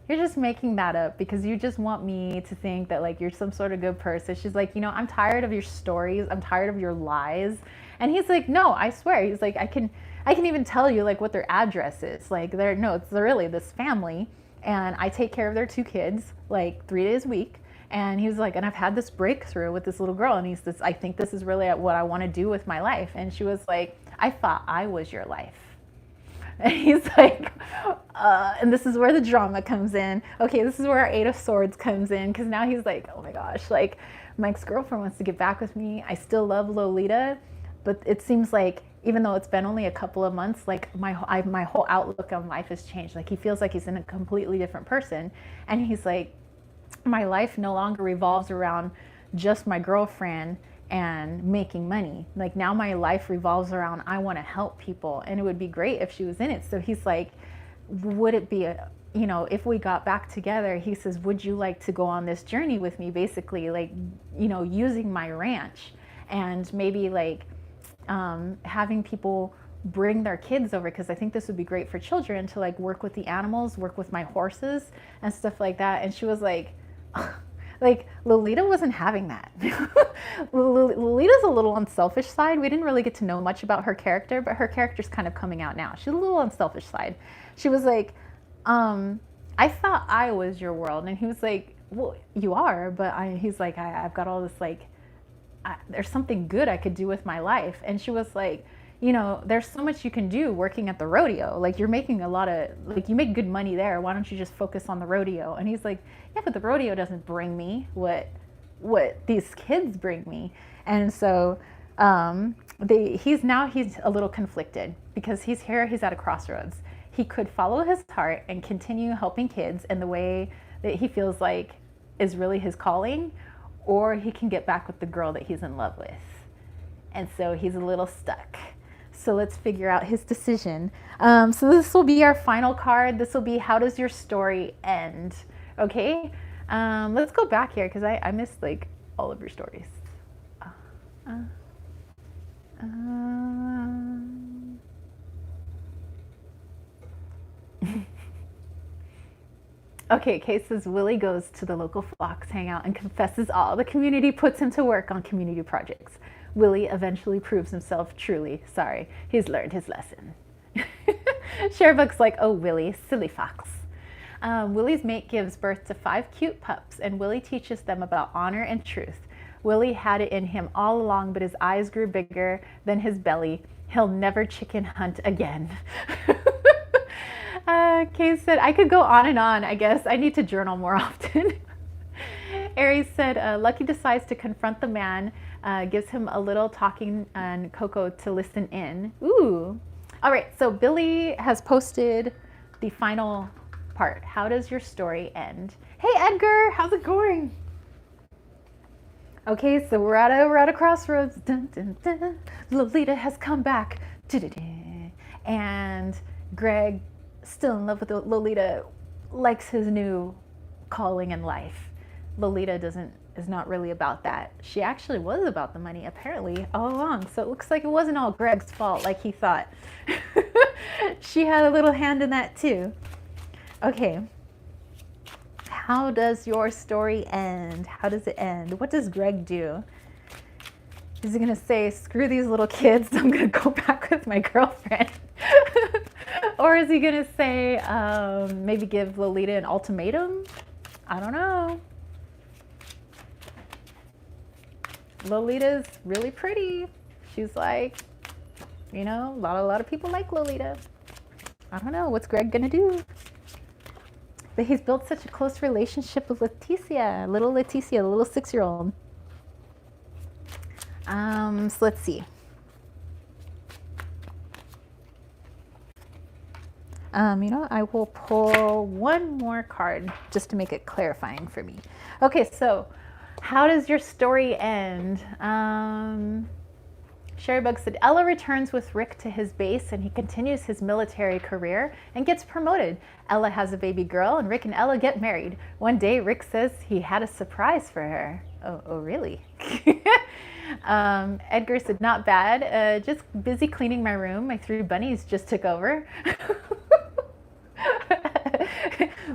you're just making that up because you just want me to think that like you're some sort of good person. She's like, I'm tired of your stories. I'm tired of your lies. And he's like, no, I swear. He's like, I can even tell you like what their address is. Like it's really this family, and I take care of their 2 kids like 3 days a week. And he was like, and I've had this breakthrough with this little girl, and I think this is really what I want to do with my life. And she was like, I thought I was your life. And he's like, and this is where the drama comes in. Okay, this is where our 8 of Swords comes in, because now he's like, oh my gosh, like my ex-girlfriend wants to get back with me. I still love Lolita, but it seems like even though it's been only a couple of months, like my whole outlook on life has changed. Like he feels like he's in a completely different person. And he's like, my life no longer revolves around just my girlfriend and making money. Like now my life revolves around, I want to help people, and it would be great if she was in it. So he's like, would it be if we got back together, he says, would you like to go on this journey with me, basically like using my ranch, and maybe like having people bring their kids over, because I think this would be great for children to like work with the animals, work with my horses and stuff like that. And she was like, like Lolita wasn't having that. Lolita's a little unselfish side. We didn't really get to know much about her character, but her character's kind of coming out now. She's a little unselfish side. She was like, I thought I was your world. And he was like, well, you are, but he's like, I've got all this, like, there's something good I could do with my life. And she was like, there's so much you can do working at the rodeo. Like you're making a lot of, like you make good money there. Why don't you just focus on the rodeo? And he's like, yeah, but the rodeo doesn't bring me what these kids bring me. And so he's a little conflicted, because he's at a crossroads. He could follow his heart and continue helping kids in the way that he feels like is really his calling, or he can get back with the girl that he's in love with. And so he's a little stuck. So let's figure out his decision. So this will be our final card. This will be, how does your story end? Okay, let's go back here, because I missed like all of your stories. Okay, Kate says, Willie goes to the local flocks hangout and confesses all. The community puts him to work on community projects. Willie eventually proves himself truly sorry. He's learned his lesson. Sharebook's like, oh, Willie, silly fox. Willie's mate gives birth to 5 cute pups, and Willie teaches them about honor and truth. Willie had it in him all along, but his eyes grew bigger than his belly. He'll never chicken hunt again. Kay said, I could go on and on, I guess. I need to journal more often. Aries said, Lucky decides to confront the man, gives him a little talking and Coco to listen in. Ooh. All right, so Billy has posted the final part. How does your story end? Hey Edgar, how's it going? Okay, so we're at a crossroads. Dun, dun, dun. Lolita has come back. Du-du-du. And Greg, still in love with Lolita, likes his new calling in life. Lolita doesn't is not really about that. She actually was about the money apparently all along. So it looks like it wasn't all Greg's fault like he thought. She had a little hand in that too. Okay. How does your story end? How does it end? What does Greg do? Is he gonna say, screw these little kids, I'm gonna go back with my girlfriend? Or is he gonna say, maybe give Lolita an ultimatum? I don't know. Lolita's really pretty. She's like, you know, a lot of people like Lolita. I don't know, what's Greg gonna do? But he's built such a close relationship with Leticia, little 6-year-old. So let's see. You know, I will pull one more card just to make it clarifying for me. Okay, so how does your story end? Sherrybug said, Ella returns with Rick to his base and he continues his military career and gets promoted. Ella has a baby girl and Rick and Ella get married. One day, Rick says he had a surprise for her. Oh really? Edgar said, not bad. Just busy cleaning my room. My 3 bunnies just took over.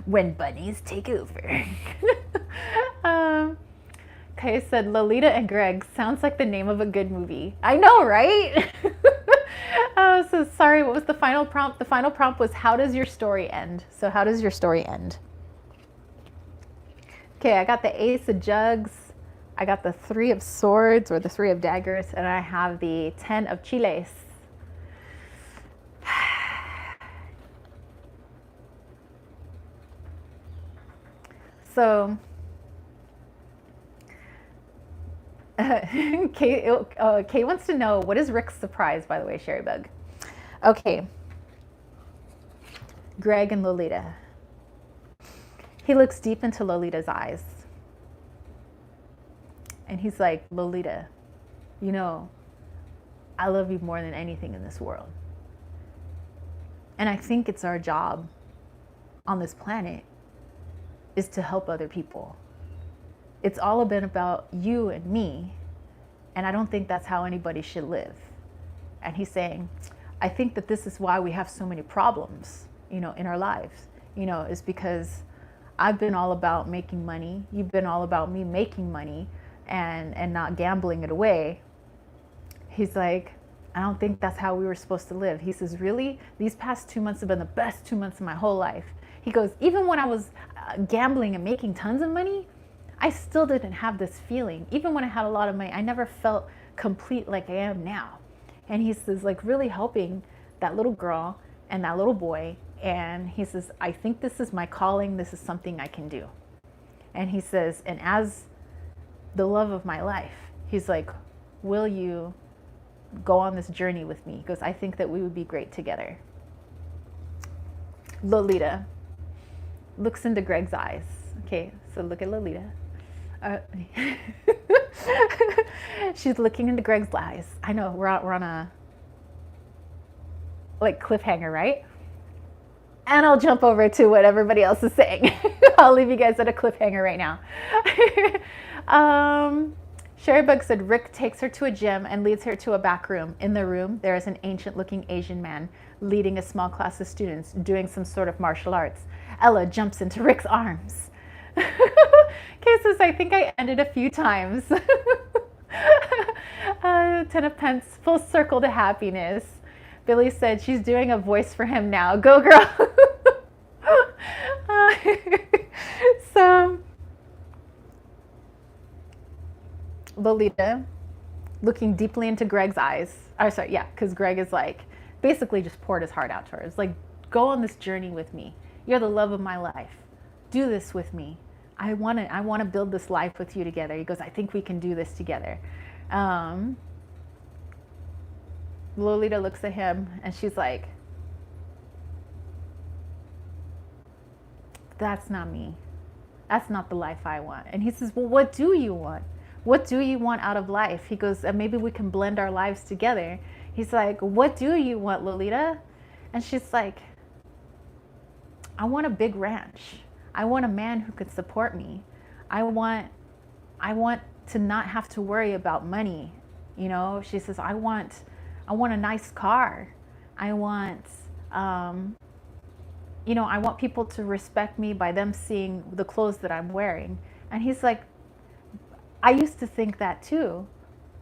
When bunnies take over. Kaya said, Lolita and Greg sounds like the name of a good movie. I know, right? So sorry, what was the final prompt? The final prompt was, how does your story end? So how does your story end? Okay, I got the Ace of Jugs. I got the 3 of Swords or the 3 of Daggers. And I have the 10 of Chiles. So Kay wants to know, what is Rick's surprise, by the way, Sherrybug? Okay. Greg and Lolita. He looks deep into Lolita's eyes. And he's like, Lolita, you know, I love you more than anything in this world. And I think it's our job on this planet is to help other people. It's all been about you and me, and I don't think that's how anybody should live. And he's saying, I think that this is why we have so many problems, you know, in our lives, you know, is because I've been all about making money. You've been all about me making money and not gambling it away. He's like, I don't think that's how we were supposed to live. He says, really? These past 2 months have been the best 2 months of my whole life. He goes, even when I was gambling and making tons of money, I still didn't have this feeling. Even when I had a lot of money, I never felt complete like I am now. And he says, like, really helping that little girl and that little boy. And he says, I think this is my calling. This is something I can do. And he says, and as the love of my life, he's like, will you go on this journey with me? Because I think that we would be great together. Lolita looks into Greg's eyes. Okay, so look at Lolita. She's looking into Greg's eyes. I know we're on a like cliffhanger, right? And I'll jump over to what everybody else is saying. I'll leave you guys at a cliffhanger right now. Sherrybug said Rick takes her to a gym and leads her to a back room. In the room, there is an ancient-looking Asian man leading a small class of students doing some sort of martial arts. Ella jumps into Rick's arms. Cases, I think I ended a few times. 10 of Pence, full circle to happiness. Billy said she's doing a voice for him now. Go, girl. So, Lolita, looking deeply into Greg's eyes. Because Greg is like, basically just poured his heart out to her. It's like, go on this journey with me. You're the love of my life. Do this with me. I want to build this life with you together. He goes, I think we can do this together. Lolita looks at him and she's like, that's not me. That's not the life I want. And he says, well, what do you want? What do you want out of life? He goes, maybe we can blend our lives together. He's like, what do you want, Lolita? And she's like, I want a big ranch. I want a man who could support me. I want to not have to worry about money. You know, she says, I want a nice car. I want, I want people to respect me by them seeing the clothes that I'm wearing. And he's like, I used to think that too.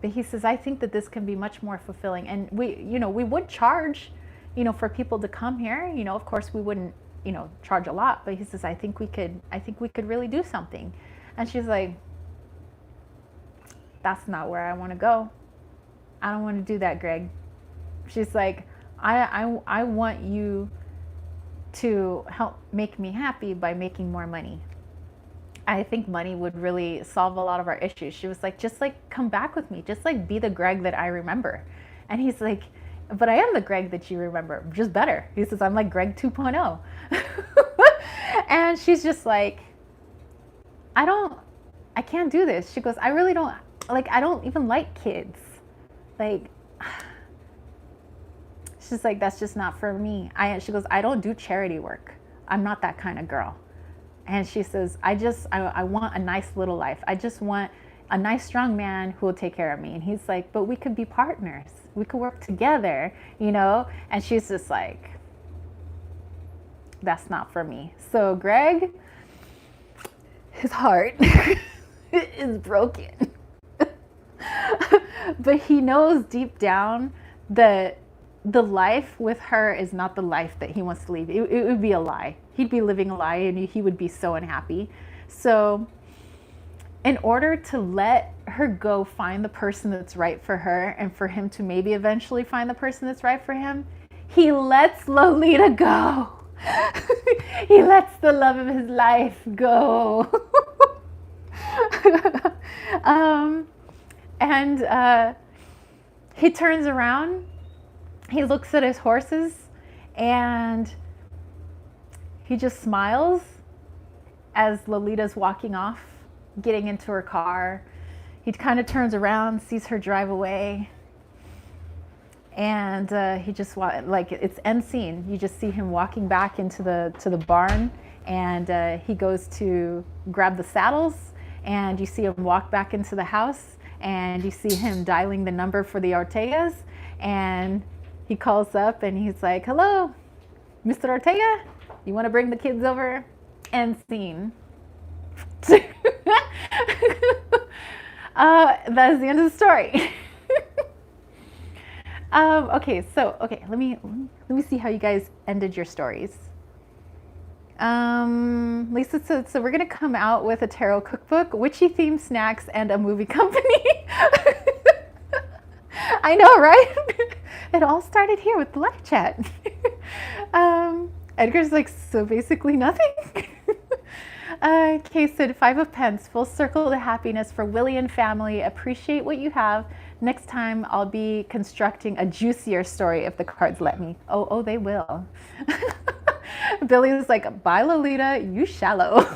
But he says, I think that this can be much more fulfilling. And we would charge, for people to come here. Of course we wouldn't, charge a lot. But he says, I think we could really do something. And she's like, that's not where I want to go. I don't want to do that, Greg. She's like, I want you to help make me happy by making more money. I think money would really solve a lot of our issues. She was like, just like come back with me, just like be the Greg that I remember. And he's like, but I am the Greg that you remember, just better. He says, I'm like Greg 2.0. And she's just like, I can't do this. She goes, I really don't, I don't even like kids. She's like, that's just not for me. She goes, I don't do charity work. I'm not that kind of girl. And she says, I want a nice little life. I just want a nice, strong man who will take care of me. And he's like, but we could be partners. We could work together, And she's just like, that's not for me. So Greg, his heart is broken. But he knows deep down that the life with her is not the life that he wants to lead. It would be a lie. He'd be living a lie and he would be so unhappy. So in order to let her go find the person that's right for her and for him to maybe eventually find the person that's right for him, he lets Lolita go. He lets the love of his life go. He turns around, he looks at his horses, and he just smiles as Lolita's walking off, getting into her car. He kind of turns around, sees her drive away, and he just it's end scene. You just see him walking back into the barn, and he goes to grab the saddles, and you see him walk back into the house, and you see him dialing the number for the Ortegas, and he calls up and he's like, hello, Mr. Ortega, you want to bring the kids over? End scene. That is the end of the story. Okay, let me see how you guys ended your stories. Lisa said, so we're going to come out with a tarot cookbook, witchy themed snacks, and a movie company. I know, right? It all started here with the live chat. Edgar's like, so basically nothing. Kay said, 5 of Pence, full circle to happiness for Willie and family. Appreciate what you have. Next time I'll be constructing a juicier story if the cards let me. Oh, they will. Billy was like, bye Lolita, you shallow.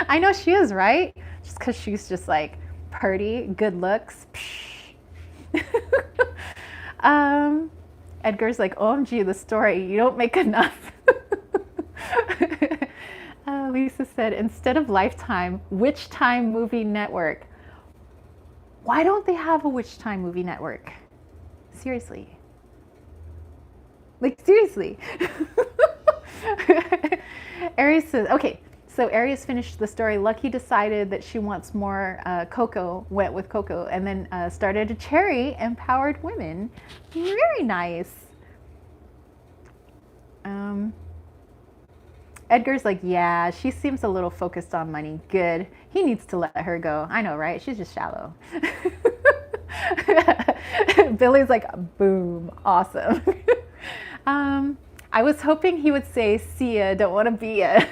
I know she is, right? Just because she's just like pretty, good looks. Edgar's like, OMG, the story, you don't make enough. Lisa said, instead of Lifetime, Witch Time Movie Network. Why don't they have a Witch Time Movie Network? Seriously. Seriously. Aries says, okay, so Aries finished the story. Lucky decided that she wants more Coco, went with Coco, and then started a Cherry Empowered Women. Very nice. Edgar's like, yeah, she seems a little focused on money. Good. He needs to let her go. I know, right? She's just shallow. Billy's like, boom, awesome. I was hoping he would say, see ya, don't want to be ya.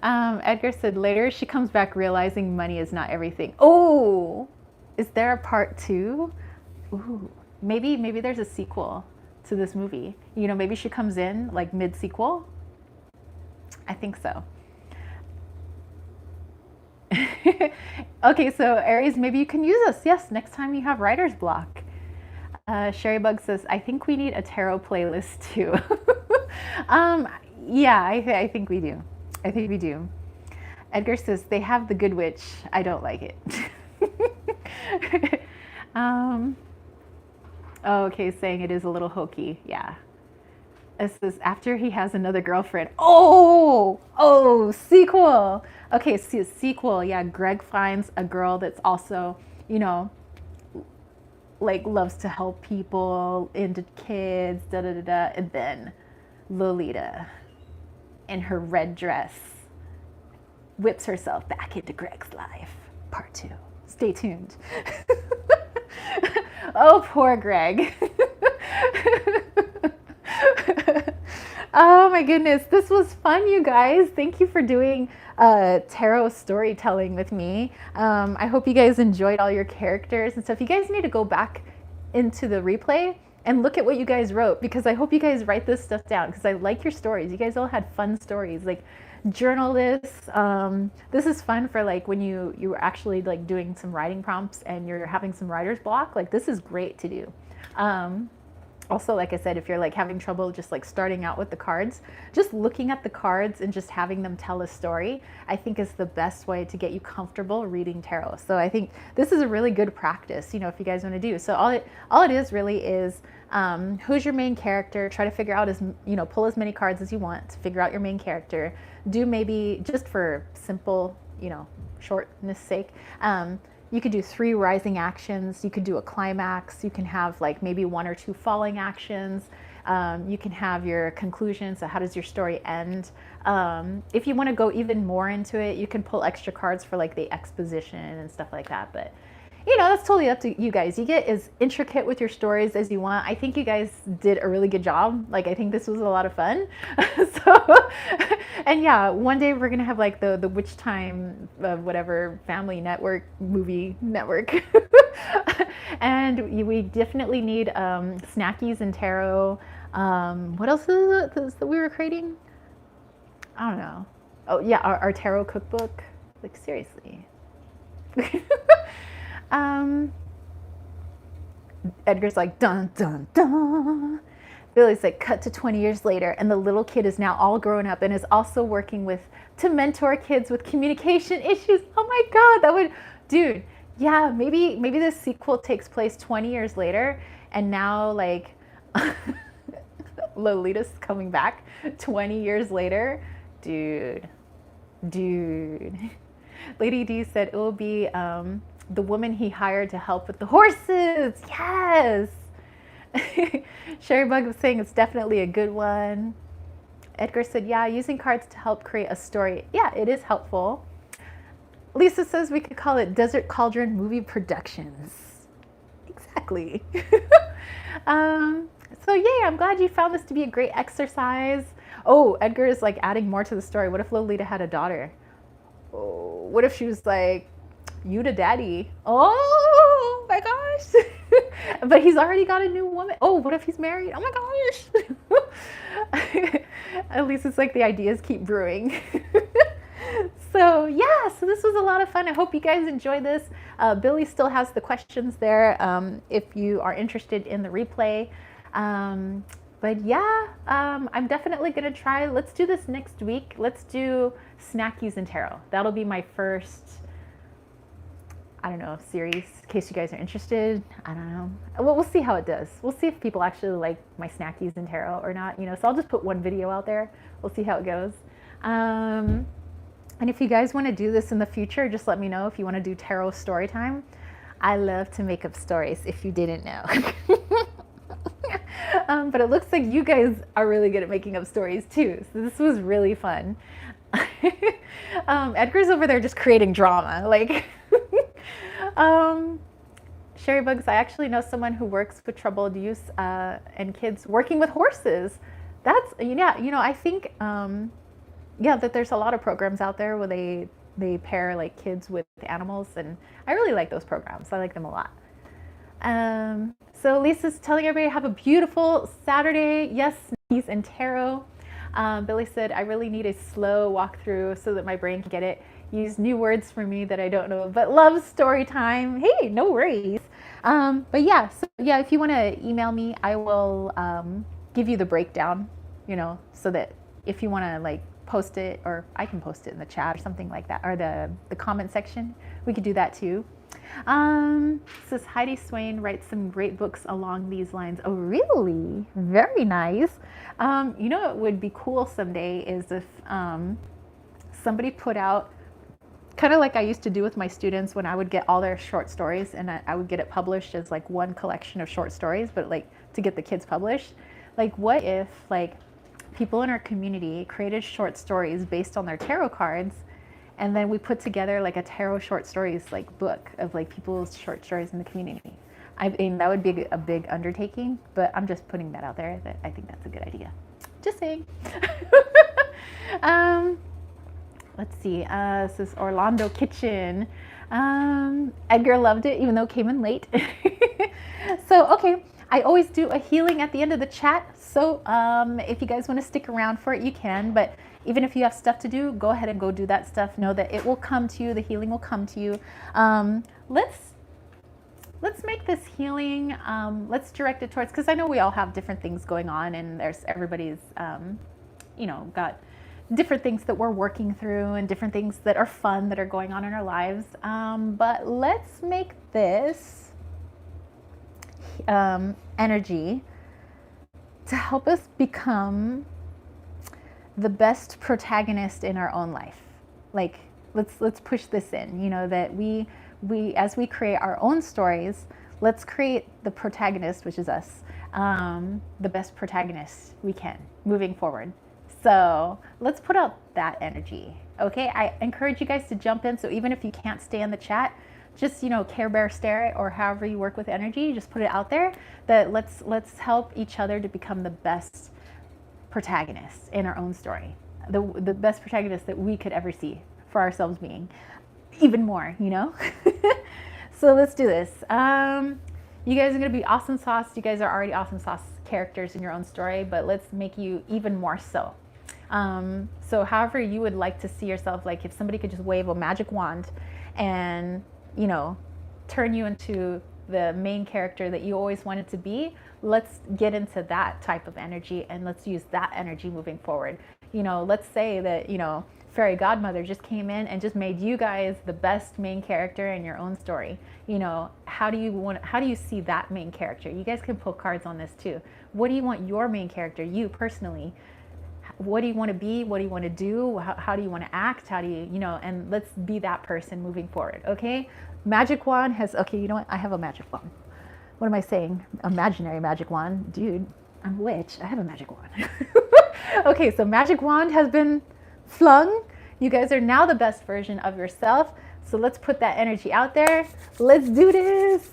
Edgar said, later she comes back realizing money is not everything. Oh, is there a part 2? Ooh, maybe there's a sequel to this movie. Maybe she comes in like mid-sequel. I think so. Okay, so Aries, maybe you can use us. Yes, next time you have writer's block. Sherry Bug says, I think we need a tarot playlist too. um, yeah, I think we do. I think we do. Edgar says, they have the Good Witch. I don't like it. um, oh, okay, saying it is a little hokey. Yeah. It says, after he has another girlfriend. Oh, sequel. Okay, see, sequel. Yeah, Greg finds a girl that's also, you know, like loves to help people, into kids, da da da da. And then Lolita, in her red dress, whips herself back into Greg's life. Part 2. Stay tuned. Oh, poor Greg. Oh my goodness, this was fun, you guys. Thank you for doing tarot storytelling with me. I hope you guys enjoyed all your characters and stuff. You guys need to go back into the replay and look at what you guys wrote, because I hope you guys write this stuff down, because I like your stories. You guys all had fun stories. Like, journal this. This is fun for like when you were actually like doing some writing prompts and you're having some writer's block. Like, this is great to do. Also, like I said, if you're like having trouble just like starting out with the cards, just looking at the cards and just having them tell a story, I think is the best way to get you comfortable reading tarot. So I think this is a really good practice, you know, if you guys want to do. So all it is really is, who's your main character? Try to figure out pull as many cards as you want to figure out your main character. Do maybe, just for simple, shortness sake, you could do 3 rising actions. You could do a climax. You can have like maybe 1 or 2 falling actions. You can have your conclusion. So how does your story end? If you want to go even more into it, you can pull extra cards for like the exposition and stuff like that. But that's totally up to you guys. You get as intricate with your stories as you want. I think you guys did a really good job. Like, I think this was a lot of fun. And yeah, one day we're gonna have like the Witch Time whatever family network movie network. And we definitely need snackies and tarot. What else is it that we were creating? I don't know. Oh yeah, our tarot cookbook. Like, seriously. Edgar's like, dun dun dun. Billy's like, cut to 20 years later, and the little kid is now all grown up and is also working to mentor kids with communication issues. Oh my God, dude, yeah, maybe this sequel takes place 20 years later, and now like Lolita's coming back 20 years later. Dude. Lady D said it will be the woman he hired to help with the horses. Yes. Sherry Bug was saying it's definitely a good one. Edgar said, yeah, using cards to help create a story. Yeah, it is helpful. Lisa says we could call it Desert Cauldron Movie Productions. Exactly. So yay, I'm glad you found this to be a great exercise. Oh, Edgar is like adding more to the story. What if Lolita had a daughter? Oh, what if she was like, you to daddy? Oh my gosh. But he's already got a new woman. Oh, what if he's married? Oh my gosh. At least it's like the ideas keep brewing. So yeah, so this was a lot of fun. I hope you guys enjoyed this. Billy still has the questions there if you are interested in the replay. But yeah, I'm definitely going to try. Let's do this next week. Let's do snackies and tarot. That'll be my first, I don't know, series, in case you guys are interested. I don't know. Well, we'll see how it does. We'll see if people actually like my snackies and tarot or not. So I'll just put one video out there. We'll see how it goes. And if you guys want to do this in the future, just let me know if you want to do tarot story time. I love to make up stories, if you didn't know. But it looks like you guys are really good at making up stories too. So this was really fun. Edgar's over there just creating drama. Like, Sherry Bugs, I actually know someone who works with troubled youth and kids working with horses. That's, I think, that there's a lot of programs out there where they pair like kids with animals, and I really like those programs. I like them a lot. So Lisa's telling everybody to have a beautiful Saturday. Yes, snackies and tarot. Billy said, I really need a slow walkthrough so that my brain can get it. Use new words for me that I don't know, but love story time. Hey, no worries. But yeah, so yeah, if you want to email me, I will give you the breakdown, so that if you want to like post it, or I can post it in the chat or something like that, or the comment section, we could do that too. Says Heidi Swain writes some great books along these lines. Oh, really? Very nice. What would be cool someday is if somebody put out, kind of like I used to do with my students when I would get all their short stories and I would get it published as like one collection of short stories, but like to get the kids published. Like, what if like people in our community created short stories based on their tarot cards, and then we put together like a tarot short stories like book of like people's short stories in the community. I mean, that would be a big undertaking, but I'm just putting that out there that I think that's a good idea. Just saying. Let's see. This is Orlando Kitchen. Edgar loved it, even though it came in late. So, okay. I always do a healing at the end of the chat. So if you guys want to stick around for it, you can. But even if you have stuff to do, go ahead and go do that stuff. Know that it will come to you. The healing will come to you. Let's make this healing, let's direct it towards, because I know we all have different things going on, and everybody's, got different things that we're working through and different things that are fun that are going on in our lives. But let's make this energy to help us become the best protagonist in our own life. Like, let's push this in, that we as we create our own stories, let's create the protagonist, which is us, the best protagonist we can moving forward. So let's put out that energy. Okay, I encourage you guys to jump in. So even if you can't stay in the chat, just Care Bear stare it, or however you work with energy, just put it out there that let's help each other to become the best protagonist in our own story, the best protagonist that we could ever see for ourselves being. Even more, So let's do this. You guys are going to be awesome sauce. You guys are already awesome sauce characters in your own story, but let's make you even more so. So however you would like to see yourself, like if somebody could just wave a magic wand and, turn you into the main character that you always wanted to be, let's get into that type of energy and let's use that energy moving forward. Let's say that, Fairy Godmother just came in and just made you guys the best main character in your own story. How do you see that main character? You guys can pull cards on this too. What do you want your main character, you personally? What do you want to be? What do you want to do? How do you want to act? How do you, and let's be that person moving forward. Okay. Magic wand has, okay, you know what? I have a magic wand. What am I saying? Imaginary magic wand. Dude, I'm a witch. I have a magic wand. Okay. So magic wand has been flung. You guys are now the best version of yourself. So let's put that energy out there. Let's do this.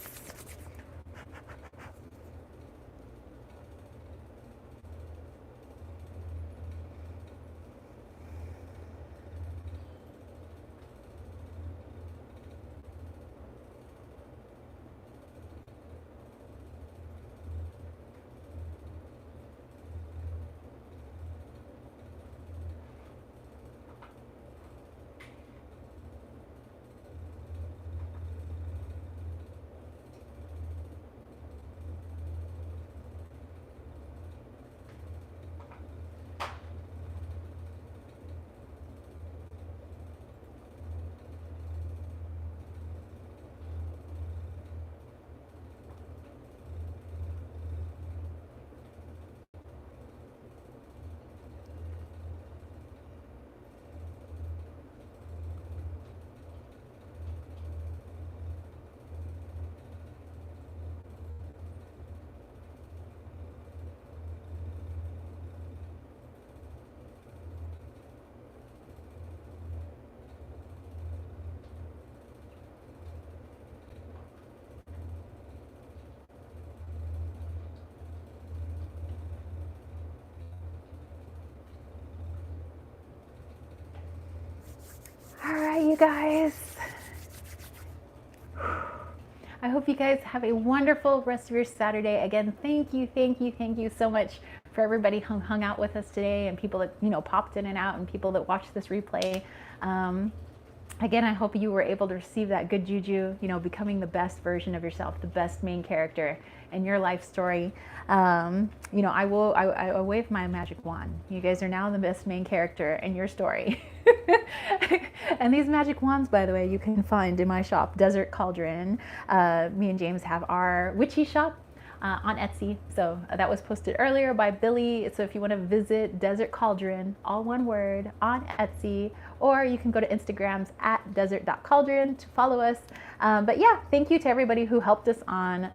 All right, you guys. I hope you guys have a wonderful rest of your Saturday. Again, thank you so much for everybody who hung out with us today, and people that, you know, popped in and out, and people that watched this replay. Again, I hope you were able to receive that good juju, you know, becoming the best version of yourself, the best main character in your life story. You know, I wave my magic wand. You guys are now the best main character in your story. And these magic wands, by the way, you can find in my shop, Desert Cauldron. Me and James have our witchy shop on Etsy. So that was posted earlier by Billy. So if you want to visit Desert Cauldron, all one word, on Etsy, or you can go to Instagrams at desert.cauldron to follow us. But yeah, thank you to everybody who helped us on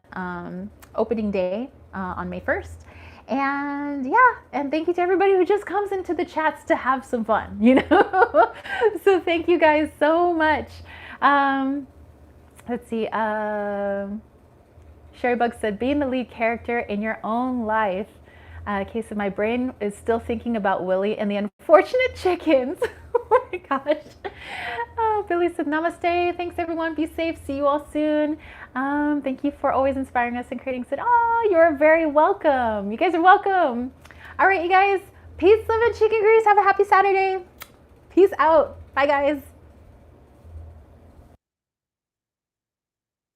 opening day on May 1st. And yeah, and thank you to everybody who just comes into the chats to have some fun, you know? So thank you guys so much. Let's see. Sherrybug said, being the lead character in your own life. Case of my brain is still thinking about Willie and the unfortunate chickens. Oh my gosh. Oh, Billy said, namaste. Thanks everyone. Be safe. See you all soon. Thank you for always inspiring us and creating. Said, oh, you're very welcome. You guys are welcome. All right, you guys. Peace, love, and chicken grease. Have a happy Saturday. Peace out. Bye, guys.